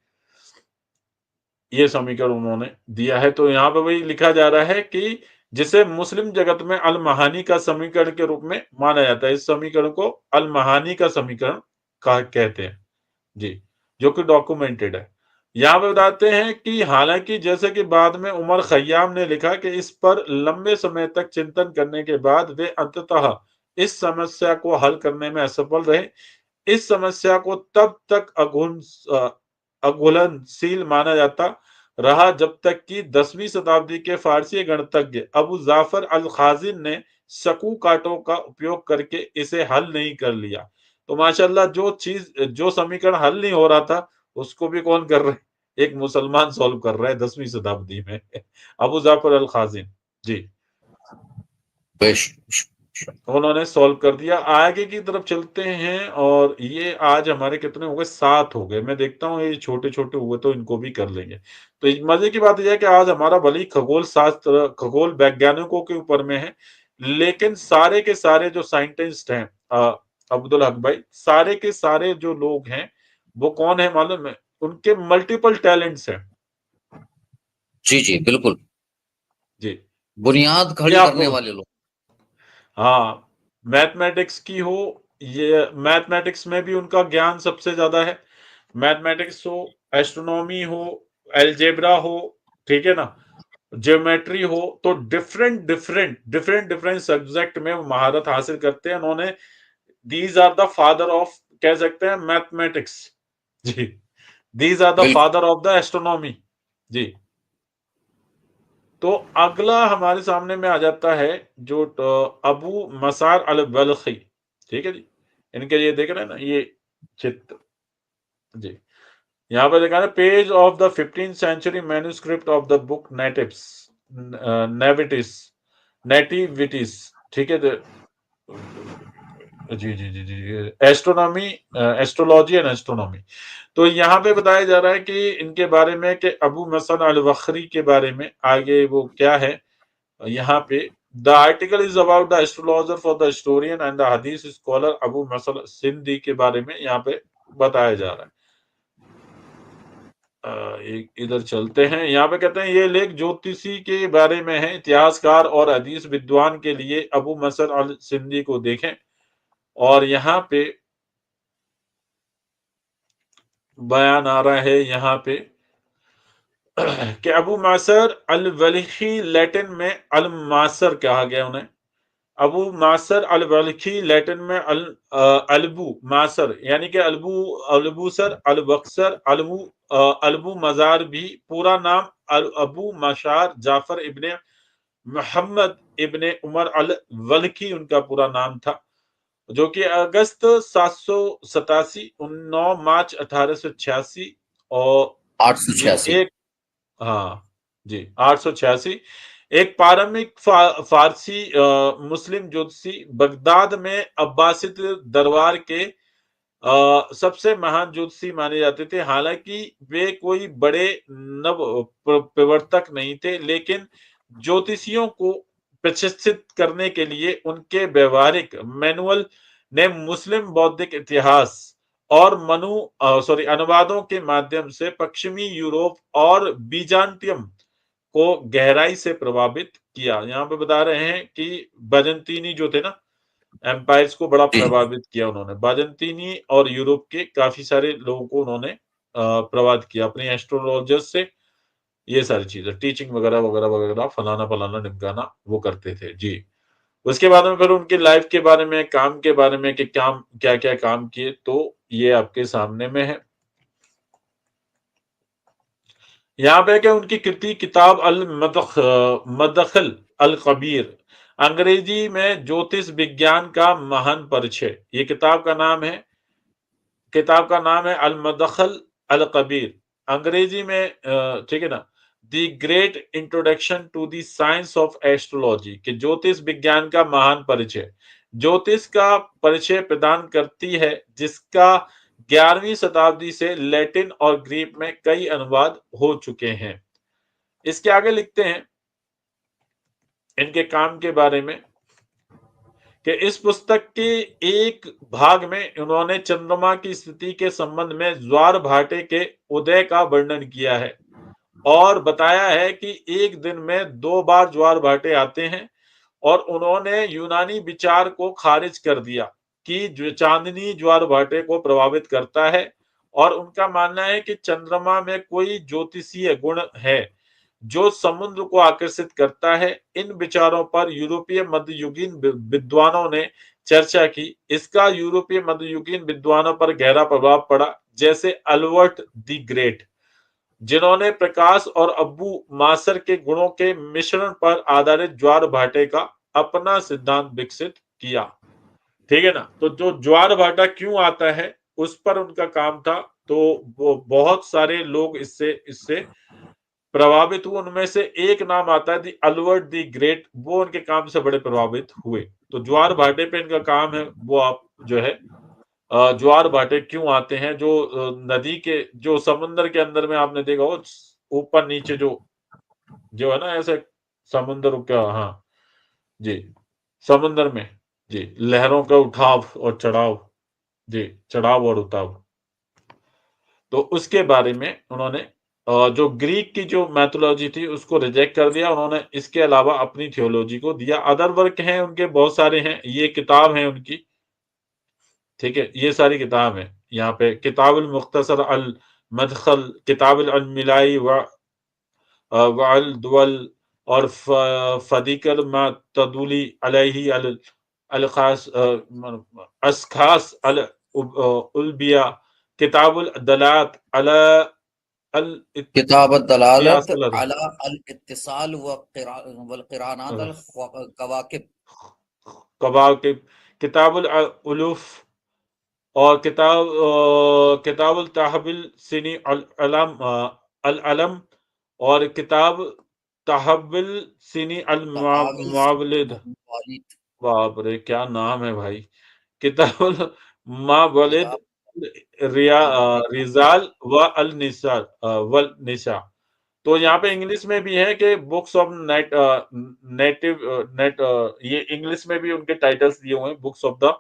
ये समीकरण उन्होंने दिया है। तो यहाँ पे वही लिखा जा रहा है कि जिसे मुस्लिम जगत में अल महानी का समीकरण के रूप में माना जाता है। इस समीकरण को अल महानी का समीकरण कहा कहते हैं जी, जो कि डॉक्यूमेंटेड है। यहाँ पे बताते हैं कि हालांकि जैसे कि बाद में उमर खयाम ने लिखा कि इस पर लंबे समय तक चिंतन करने के बाद वे अंततः इस समस्या को हल करने में असफल रहे। इस समस्या को तब तक अघुलनशील माना जाता रहा जब तक कि 10वीं शताब्दी के फारसी गणितज्ञ अबू जाफर अल खाजिन ने शकू कांटों का उपयोग करके इसे हल नहीं कर लिया। तो माशाल्लाह जो समीकरण हल नहीं हो रहा था, उसको भी कौन कर रहे हैं? एक मुसलमान सॉल्व कर रहा है 10वीं शताब्दी में। अबू जाफर अल खाजिन जी, बेश, उन्होंने सॉल्व कर दिया। आगे की तरफ चलते हैं और ये आज हमारे कितने हो गए? 7 हो गए। मैं देखता हूँ ये छोटे-छोटे हुए तो इनको भी कर लेंगे। तो मज़े की बात ये है कि आज हमारा भले ही खगोल शास्त्र, खगोल वैज्ञानिकों के ऊपर में है, लेकिन सारे के सारे जो साइंटिस्ट हैं अब्दुल हक भाई, सारे के सारे जो लोग हैं, वो कौन है मालूम है? उनके मल्टीपल टैलेंट्स हैं। जी, जी, बिल्कुल। जी, बुनियाद ये खड़ी करने आपको वाले लोग। हाँ, मैथमेटिक्स की हो, ये मैथमेटिक्स में भी उनका ज्ञान सबसे ज़्यादा है। मैथमेटिक्स हो, एस्ट्रोनॉमी हो, अलजेब्रा हो, ठीक है ना? ज्योमेट्री हो, तो डिफरेंट सब्जेक्ट में वो महारत हासिल करते हैं। उन्होंने these are the father of, कह सकते हैं, मैथमेटिक्स। जी, दीज़ आर द बिल्कुल, फादर ऑफ द एस्ट्रोनॉमी। जी, तो अगला हमारे सामने में आ जाता है जो अबू मसार अल बल्खी, ठीक है जी। इनके ये देख रहे हैं ना, ये चित्र जी। यहाँ पर देखा है page of the 15th century manuscript of the book natives nativities nativities, ठीक है जी जी जी जी एस्ट्रोनॉमी, एस्ट्रोलॉजी एंड एस्ट्रोनॉमी। तो यहाँ पे बताया जा रहा है कि इनके बारे में कि अबू मसन अल बखरी के बारे में आगे वो क्या है यहाँ पे। The article is about the astrologer for the historian and the हदीस स्कॉलर अबू मसल सिंधी के बारे में यहाँ पे बताया जा रहा है। इधर चलते हैं, यहाँ पे कहते हैं ये लेख ज्योतिषी के बारे में है, इतिहासकार और हदीस विद्वान के लिए अबू मसर अल सिंधी को देखें। और यहाँ पे बयान आ रहा है यहाँ पे कि अबू मासर अल वलीखी लैटिन में अल मासर कहा गया उन्हें। अबू मासर अल वलीखी लैटिन में अलबू मासर यानी कि अलबू अलबूसर अल बक्सर अलबू मजार भी पूरा नाम अबू मशार जाफर इब्ने मोहम्मद इब्ने उमर अल वलकी उनका पूरा नाम था, जो कि अगस्त 787 9 मार्च 1886 और जी 886। एक हाँ जी 886 एक पारंपरिक फारसी मुस्लिम ज्योतिषी बगदाद में अब्बासिद दरबार के सबसे महान ज्योतिषी माने जाते थे। हालांकि वे कोई बड़े नव प्रवर्तक नहीं थे, लेकिन ज्योतिषियों को प्रशिक्षित करने के लिए उनके व्यवहारिक मैनुअल ने मुस्लिम बौद्धिक इतिहास और अनुवादों के माध्यम से पश्चिमी यूरोप और बीजांतियम को गहराई से प्रभावित किया। यहाँ पे बता रहे हैं कि बाजेंतीनी जो थे ना एम्पायर्स को बड़ा जी प्रभावित किया उन्होंने। बाजेंतीनी और यूरोप के काफी सारे लोगों को उन्होंने प्रभावित किया अपने एस्ट्रोलॉजर्स से। ये सारी चीजें टीचिंग वगैरह वगैरह वगैरह फलाना फलाना निमकाना वो करते थे जी। उसके बाद में फिर उनकी लाइफ के बारे में, काम के बारे में कि काम क्या क्या काम किए, तो ये आपके सामने में है। यहाँ पे क्या उनकी कृति किताब अल मदखल अल कबीर, अंग्रेजी में ज्योतिष विज्ञान का महान परिचय, ये किताब का नाम है। किताब का नाम है अल मदखल अल कबीर, अंग्रेजी में ठीक है ना, the great introduction to the science of astrology, कि ज्योतिष विज्ञान का महान परिचय, ज्योतिष का परिचय प्रदान करती है, जिसका 11वीं शताब्दी से लैटिन और ग्रीक में कई अनुवाद हो चुके हैं। इसके आगे लिखते हैं इनके काम के बारे में कि इस पुस्तक के एक भाग में उन्होंने चंद्रमा की स्थिति के संबंध में ज्वार भाटे के उदय का वर्णन किया है और बताया है कि एक दिन में 2 बार ज्वार भाटे आते हैं। और उन्होंने यूनानी विचार को खारिज कर दिया कि जो चांदनी ज्वार भाटे को प्रभावित करता है, और उनका मानना है कि चंद्रमा में कोई ज्योतिषीय गुण है जो समुद्र को आकर्षित करता है। इन विचारों पर यूरोपीय मध्ययुगीन विद्वानों ने चर्चा की। इसका यूरोपीय मध्ययुगीन विद्वानों पर गहरा प्रभाव पड़ा, जैसे अल्बर्ट द ग्रेट, जिन्होंने प्रकाश और अबू मासर के गुणों के मिश्रण पर आधारित ज्वार भाटे का अपना सिद्धांत विकसित किया। ठीक है ना, तो जो ज्वार भाटा क्यों आता है उस पर उनका काम था। तो वो बहुत सारे लोग इससे इससे प्रभावित हुए, उनमें से एक नाम आता है दी अल्बर्ट दी ग्रेट, वो उनके काम से बड़े प्रभावित हुए। तो ज्वार भाटे पे इनका काम है, वो आप जो है ज्वार भाटे क्यों आते हैं, जो नदी के जो समुद्र के अंदर में आपने देखा हो ऊपर नीचे जो जो है ना ऐसे समुद्र का, हाँ जी, समुद्र में जी लहरों का उठाव और चढ़ाव, जी चढ़ाव और उताव, तो उसके बारे में उन्होंने जो ग्रीक की जो मैथोलॉजी थी उसको रिजेक्ट कर दिया। उन्होंने इसके अलावा अपनी थियोलॉजी को दिया। अदर वर्क हैं उनके बहुत सारे हैं, ये किताब है उनकी, ठीक है, ये सारी किताब है। यहाँ पे किताबुल मुख्तसर अल मदखल, किताबुल अल मिलाई व अल दुवल और फदीकल मा तदुली अलैहि अल अल खास असखास अल उल्बिया, किताबुल दलात अला अल किताब दलालत इत्तियासल अला अल इत्तिसाल वल क़िरानात अल कवाकिब। कवाकिब, किताबुल उलूफ, और किताबुल तहविल सिनी अल अलम, अल अलम, और किताब तहविल सिनी अल तहाविल मावलिद। वालिद। बाप रे क्या नाम है भाई। किताबुल मावलिद, किताब रिजाल व अल निसा, वल निसा। तो यहाँ पे इंग्लिश में भी है कि बुक्स ऑफ नेटिव नेट, ये इंग्लिश में भी उनके टाइटल्स दिए हुए हैं, books of the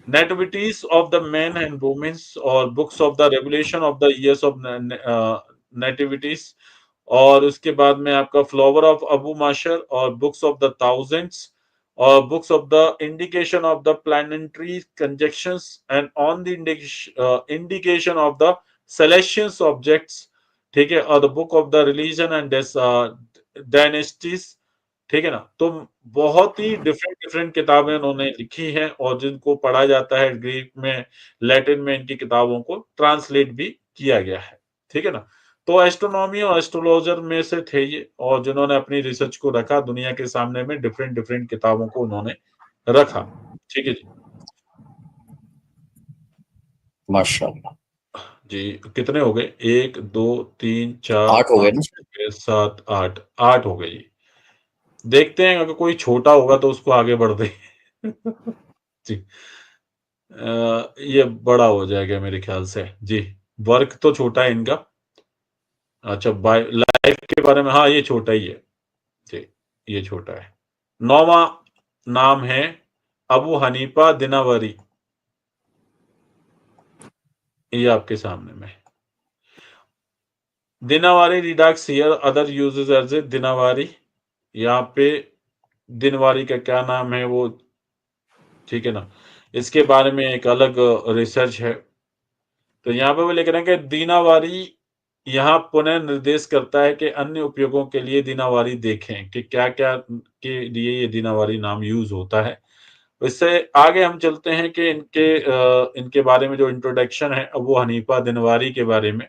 nativities of the man and womens, और books of the revelation of the years of nativities, और उसके बाद में आपका फ्लावर ऑफ अबू माशर, और बुक्स ऑफ द थाउजेंड्स, और books of the indication of the planetary conjunctions and on the indication of the celestial objects, ठीक है, और the book of the religion and dynasties, ठीक है ना। तो बहुत ही डिफरेंट डिफरेंट किताबें उन्होंने लिखी हैं, और जिनको पढ़ा जाता है ग्रीक में, लैटिन में, इनकी किताबों को ट्रांसलेट भी किया गया है, ठीक है ना। तो एस्ट्रोनॉमी और एस्ट्रोलॉजर में से थे ये, और जिन्होंने अपनी रिसर्च को रखा दुनिया के सामने में, डिफरेंट डिफरेंट किताबों को उन्होंने रखा, ठीक है जी। माशाल्लाह। जी कितने हो गए, 1 2 3 4 8 हो गए 5 ना। 6 7 8, 8 हो गए जी। देखते हैं अगर कोई छोटा होगा तो उसको आगे बढ़ दे। जी, ये बड़ा हो जाएगा मेरे ख्याल से जी। वर्क तो छोटा है इनका। अच्छा, बाय लाइफ के बारे में, हाँ ये छोटा ही है जी, ये छोटा है। 9वां नाम है अबू हनीफा दिनावरी, ये आपके सामने में। Dinawari redux here other uses as a Dinawari, यहाँ पे दिनवारी का क्या नाम है वो, ठीक है ना, इसके बारे में एक अलग रिसर्च है। तो यहाँ पे वो लिख रहे हैं कि दीनावारी यहाँ पुनः निर्देश करता है कि अन्य उपयोगों के लिए दीनावारी देखें कि क्या क्या के लिए ये दीनावारी नाम यूज होता है। इससे आगे हम चलते हैं कि इनके बारे में जो इंट्रोडक्शन है अबू हनीफा दिनवारी के बारे में।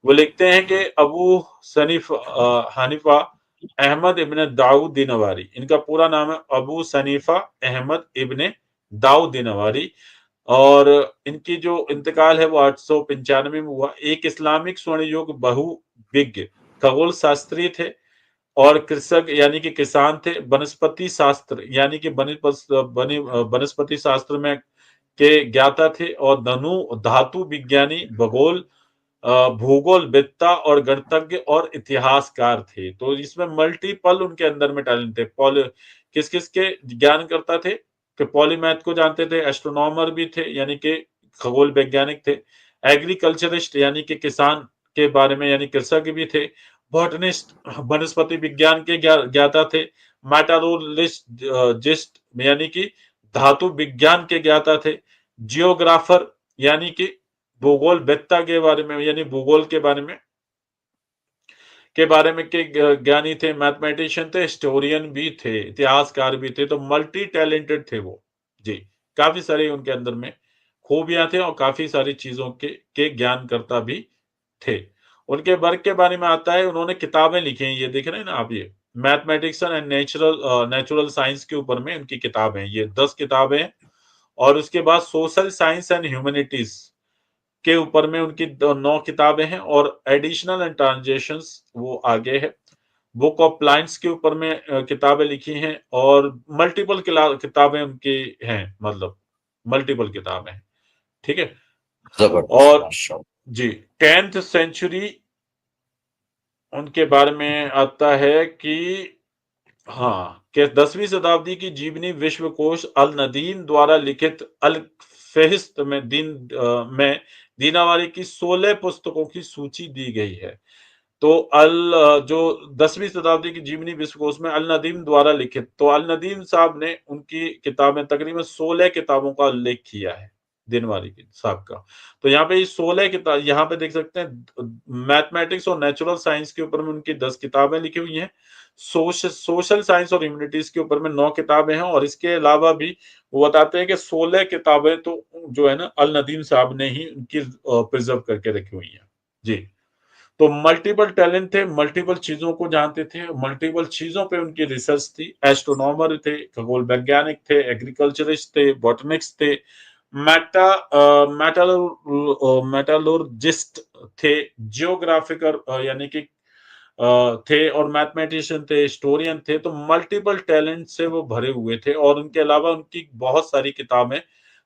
वो लिखते हैं कि अबू हनीफा अहमद इब्न दाऊद दिनवारी, इनका पूरा नाम है अबू सनीफा अहमद इब्न दाऊद दिनवारी, और इनकी जो इंतकाल है वो 895 में हुआ। एक इस्लामिक स्वर्ण युग बहुविज्ञ खगोल शास्त्री थे, और कृषक यानी कि किसान थे, वनस्पति शास्त्र यानी कि वनस्पति शास्त्र में के ज्ञाता थे, और धनु धातु विज्ञानी, भूगोल भूगोल वेत्ता और गणितज्ञ और इतिहासकार थे। तो इसमें मल्टीपल उनके अंदर में टैलेंट थे। किस किस के ज्ञानकर्ता थे कि पॉलीमैथ को जानते थे, एस्ट्रोनॉमर भी थे यानी कि खगोल वैज्ञानिक थे, एग्रीकल्चरिस्ट यानी कि किसान के बारे में यानी कृषक भी थे, बॉटनिस्ट वनस्पति विज्ञान के ज्ञाता थे, मेटारोलॉजिस्ट जिस्ट यानी कि धातु विज्ञान के ज्ञाता थे, जियोग्राफर यानी कि भूगोल वेत्ता के बारे में यानी भूगोल के बारे में के ज्ञानी थे, मैथमेटिशियन थे, हिस्टोरियन भी थे, इतिहासकार भी थे। तो मल्टी टैलेंटेड थे वो जी। काफी सारे उनके अंदर में खूबियां थे, और काफी सारी चीजों के ज्ञानकर्ता भी थे। उनके वर्क के बारे में आता है, उन्होंने किताबें लिखी हैं, ये देख रहे हैं ना आप, ये मैथमेटिक्स एंड नेचुरल साइंस के ऊपर में उनकी किताबें, ये 10 किताबें हैं। और उसके बाद सोशल साइंस एंड ह्यूमैनिटीज के ऊपर में उनकी 9 किताबें हैं, और एडिशनल एंड ट्रांजेक्शंस वो आगे है। बुक ऑफ प्लांट्स के ऊपर में किताबें लिखी हैं, और मल्टीपल किताबें उनकी हैं, मतलब मल्टीपल किताबें हैं, ठीक है। जबरदस्त और माशाल्लाह। जी 10th सेंचुरी उनके बारे में आता है कि हाँ, कि 10वीं शताब्दी की जीवनी विश्वकोश अल नदीम द्वारा लिखित अल फेहिस्त में दीनावारी की 16 पुस्तकों की सूची दी गई है। तो जो 10वीं शताब्दी की जीवनी विश्वकोश में अल नदीम द्वारा लिखित, तो अल नदीम साहब ने उनकी किताबें तकरीबन 16 किताबों का उल्लेख किया है दिनवारी की साहब का। तो यहाँ पे 16 किताब यहाँ पे देख सकते हैं, मैथमेटिक्स और नेचुरल साइंस के ऊपर में उनकी 10 किताबें लिखी हुई हैं, सोशल साइंस और ह्यूमैनिटीज के ऊपर में 9 किताबें हैं, और इसके अलावा भी वो बताते हैं कि 16 किताबें तो जो है ना अल नदीम साहब ने ही उनकी प्रिजर्व करके रखी हुई हैं जी। तो मल्टीपल टैलेंट थे, मल्टीपल चीज़ों को जानते थे, मल्टीपल चीज़ों पे उनकी रिसर्च थी। एस्ट्रोनॉमर थे, खगोल वैज्ञानिक थे, एग्रीकल्चरिस्ट थे, बॉटनिक्स थे, मेटालर्जिस्ट थे, जियोग्राफिकर यानी कि थे और मैथमेटिशियन थे, हिस्टोरियन थे, तो मल्टीपल टैलेंट से वो भरे हुए थे और उनके अलावा उनकी बहुत सारी किताबें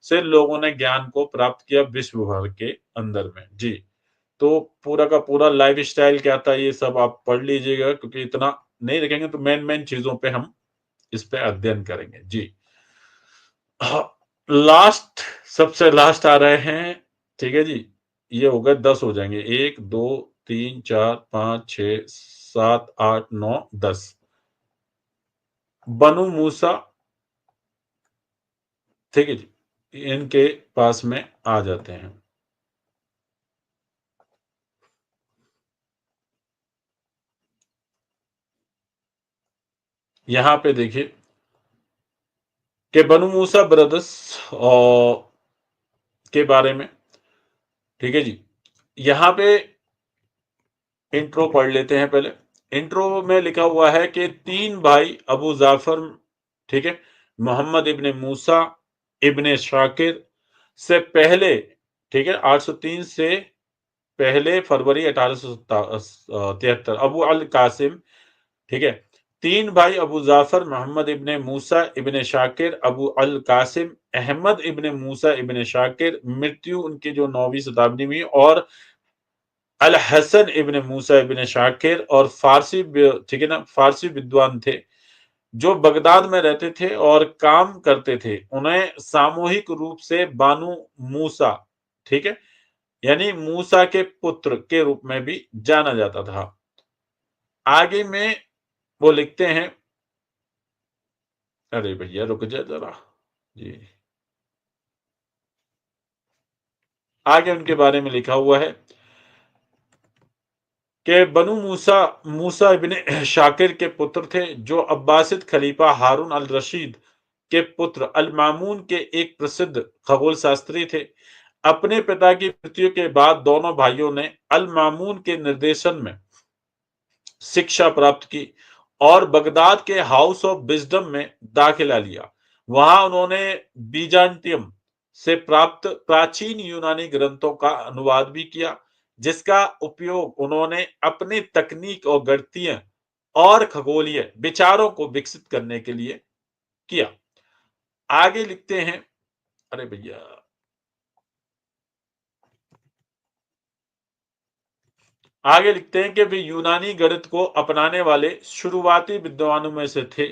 से लोगों ने ज्ञान को प्राप्त किया विश्व भर के अंदर में। जी, तो पूरा का पूरा लाइफ़स्टाइल क्या था ये सब आप पढ़ लीजिएगा क्योंकि इतना नहीं देखेंगे तो मेन-मेन चीज़ों पे हम इस पे अध्ययन करेंगे। जी। हाँ, लास्ट सबसे लास्ट आ रहे हैं, ठीक है जी? ये हो गए 10 हो जाएँगे। 1, 2, 3, 4, 5, 6, 7, 8, 9, 10 बनु मूसा, ठीक है जी? इनके पास में आ जाते हैं। यहाँ पे देखिए कि बनु मूसा ब्रदर्स के बारे में, ठीक है जी? यहाँ पे इंट्रो पढ़ लेते हैं पहले। इंट्रो में लिखा हुआ है कि 3 भाई अबू जाफ़र, ठीक है? मोहम्मद इब्न मूसा इब्न शाकिर से पहले, ठीक है? 803 से पहले फरवरी 1873 अबू अल कासिम, ठीक है? 3 भाई अबू जाफ़र मोहम्मद इब्न मूसा इब्न शाकिर अबू अल कासिम अहमद इब्न मूसा इब्न शाकिर, मृत्यु उनकी जो 9वीं शताब्दी में, और अल हसन इब्न मूसा इब्न शाकिर और ठीक है ना, फारसी विद्वान थे जो बगदाद में रहते थे और काम करते थे। उन्हें सामूहिक रूप से बानु मूसा, ठीक है, यानी मूसा के पुत्र के रूप में भी जाना जाता था। आगे में वो लिखते हैं, अरे भैया रुक जा जरा जी, आगे उनके बारे में लिखा हुआ है कि बनु मूसा मूसा इब्न शाकिर के पुत्र थे जो अब्बासिद खलीफा हारून अल रशीद के पुत्र अल मामून के एक प्रसिद्ध खगोल शास्त्री थे। अपने पिता की मृत्यु के बाद दोनों भाइयों ने अल मामून के निर्देशन में शिक्षा प्राप्त की और बगदाद के हाउस ऑफ विजडम में दाखिला लिया। वहां उन्होंने बीजान्टियम से प्राप्त प्राचीन यूनानी ग्रंथों का अनुवाद भी किया, जिसका उपयोग उन्होंने अपनी तकनीक और गणितीय और खगोलीय विचारों को विकसित करने के लिए किया। आगे लिखते हैं, अरे भैया, आगे लिखते हैं कि वे यूनानी गणित को अपनाने वाले शुरुआती विद्वानों में से थे,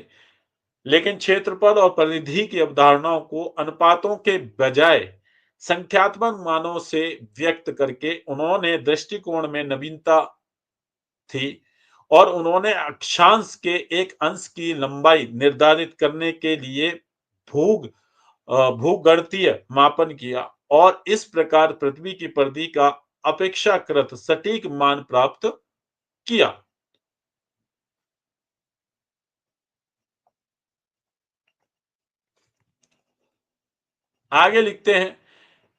लेकिन क्षेत्रफल और परिधि की अवधारणाओं को अनुपातों के बजाय संख्यात्मक मानों से व्यक्त करके उन्होंने दृष्टिकोण में नवीनता थी और उन्होंने अक्षांश के एक अंश की लंबाई निर्धारित करने के लिए भूग भूगणितीय मापन किया और इस प्रकार पृथ्वी की परिधि का अपेक्षाकृत सटीक मान प्राप्त किया। आगे लिखते हैं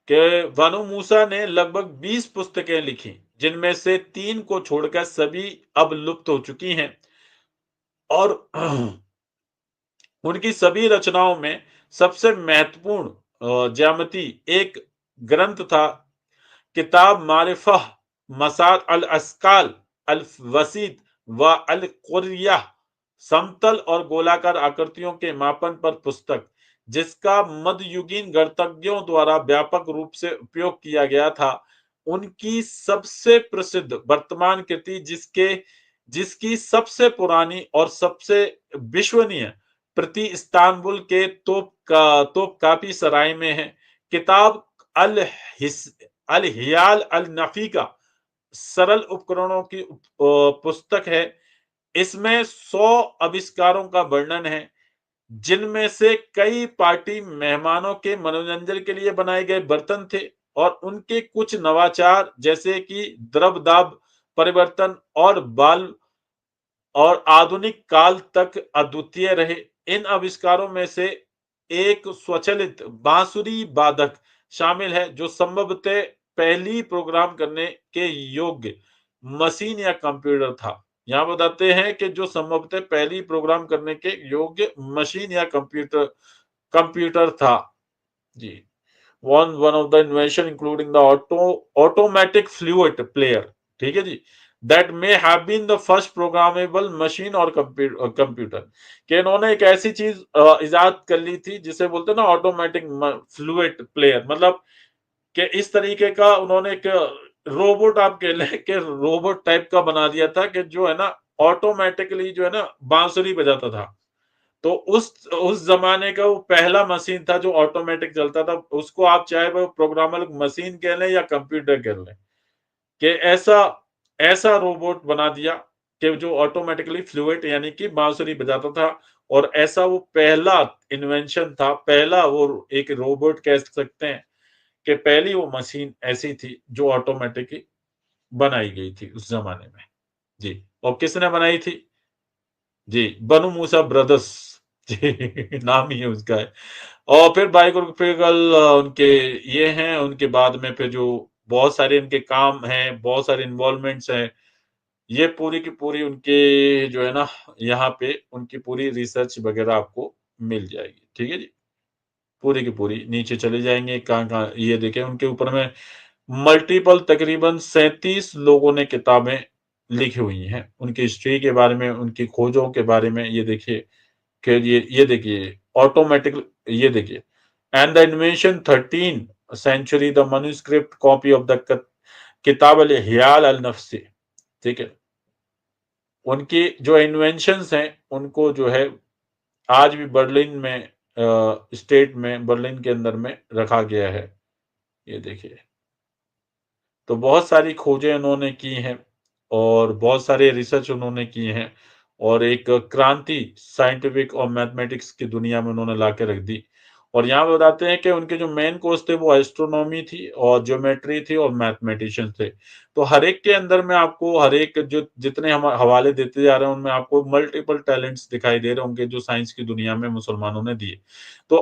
कि बानु मूसा ने लगभग 20 पुस्तकें लिखी, जिनमें से 3 को छोड़कर सभी अब लुप्त हो चुकी हैं और उनकी सभी रचनाओं में सबसे महत्वपूर्ण ज्यामिति एक ग्रंथ था, किताब मारिफह मसाद अल अस्काल अल वसीत व अल कुरिया, समतल और गोलाकार आकृतियों के मापन पर पुस्तक, जिसका मध्ययुगीन गणितज्ञों द्वारा व्यापक रूप से उपयोग किया गया था। उनकी सबसे प्रसिद्ध वर्तमान कृति, जिसकी सबसे पुरानी और सबसे विश्वसनीय प्रति इस्तांबुल के तोपकापी सराय में है, किताब अल अल हियाल अल नफीका सरल उपकरणों की पुस्तक है। इसमें 100 आविष्कारों का वर्णन है, जिनमें से कई पार्टी मेहमानों के मनोरंजन के लिए बनाए गए बर्तन थे और उनके कुछ नवाचार जैसे कि द्रव दाब परिवर्तन और बाल और आधुनिक काल तक अद्वितीय रहे। इन आविष्कारों में से एक स्वचालित बांसुरी वादक शामिल है, जो संभवतः पहली प्रोग्राम करने के योग्य मशीन या कंप्यूटर था। यहाँ बताते हैं कि जो संभवतः पहली प्रोग्राम करने के योग्य मशीन या कंप्यूटर कंप्यूटर था। जी। One of the invention including the automatic fluid player, ठीक है जी, that may have been the first programmable machine और कंप्यूटर, कि इन्होंने एक ऐसी चीज इजाद कर ली थी जिसे बोलते हैं ना ऑटोमेटिक फ्लूइड प्लेयर, मतलब कि इस तरीके का उन्होंने एक रोबोट, आप कह लें कि रोबोट टाइप का बना दिया था कि जो है ना ऑटोमेटिकली जो है ना बांसुरी बजाता था। तो उस जमाने का वो पहला मशीन था जो ऑटोमेटिक चलता था। उसको आप चाहे वो प्रोग्रामर मशीन कह लें या कंप्यूटर कह लें, कि ऐसा ऐसा रोबोट बना दिया कि जो ऑटोमेटिकली फ्लूइड यानी कि बांसुरी बजाता था। और ऐसा वो पहला इन्वेंशन था, पहला वो एक रोबोट कह सकते हैं कि पहली वो मशीन ऐसी थी जो ऑटोमेटिकली बनाई गई थी उस जमाने में। जी। और किसने बनाई थी? जी, बनु मूसा ब्रदर्स। जी, नाम ही है उसका है। और फिर बायोग्राफिकल उनके ये हैं, उनके बाद में फिर जो बहुत सारे इनके काम हैं, बहुत सारे इन्वॉल्वमेंट्स हैं, ये पूरी की पूरी उनके जो है ना, यहाँ पे उनकी पूरी रिसर्च वगैरह आपको मिल जाएगी। ठीक है जी? पूरी की पूरी नीचे चले जाएँगे, कहाँ-कहाँ ये देखें उनके ऊपर में मल्टीपल तकरीबन 37 लोगों ने किताबें लिखी हुई हैं। उनकी हिस्ट्री के बारे में, उनकी खोजों के बारे में ये देखिए कि ये देखिए ऑटोमेटिक, ये देखिए and the invention 13 century the manuscript copy of the किताब अल हियाल अल नफ्सी, ठीक है? उनकी जो इन्वेंशंस हैं, उनको जो है आज भी बर्लिन में स्टेट में बर्लिन के अंदर में रखा गया है। ये देखिए। तो बहुत सारी खोजें उन्होंने की हैं और बहुत सारे रिसर्च उन्होंने किए हैं और एक क्रांति साइंटिफिक और मैथमेटिक्स की दुनिया में उन्होंने ला के रख दी। और यहाँ पे बताते हैं कि उनके जो मेन कोर्स थे वो एस्ट्रोनॉमी थी और ज्योमेट्री थी और मैथमेटिशियन थे। तो हर एक के अंदर में आपको हर एक जो जितने हम हवाले देते जा रहे हैं उनमें आपको मल्टीपल टैलेंट्स दिखाई दे रहे होंगे जो साइंस की दुनिया में मुसलमानों ने दिए। तो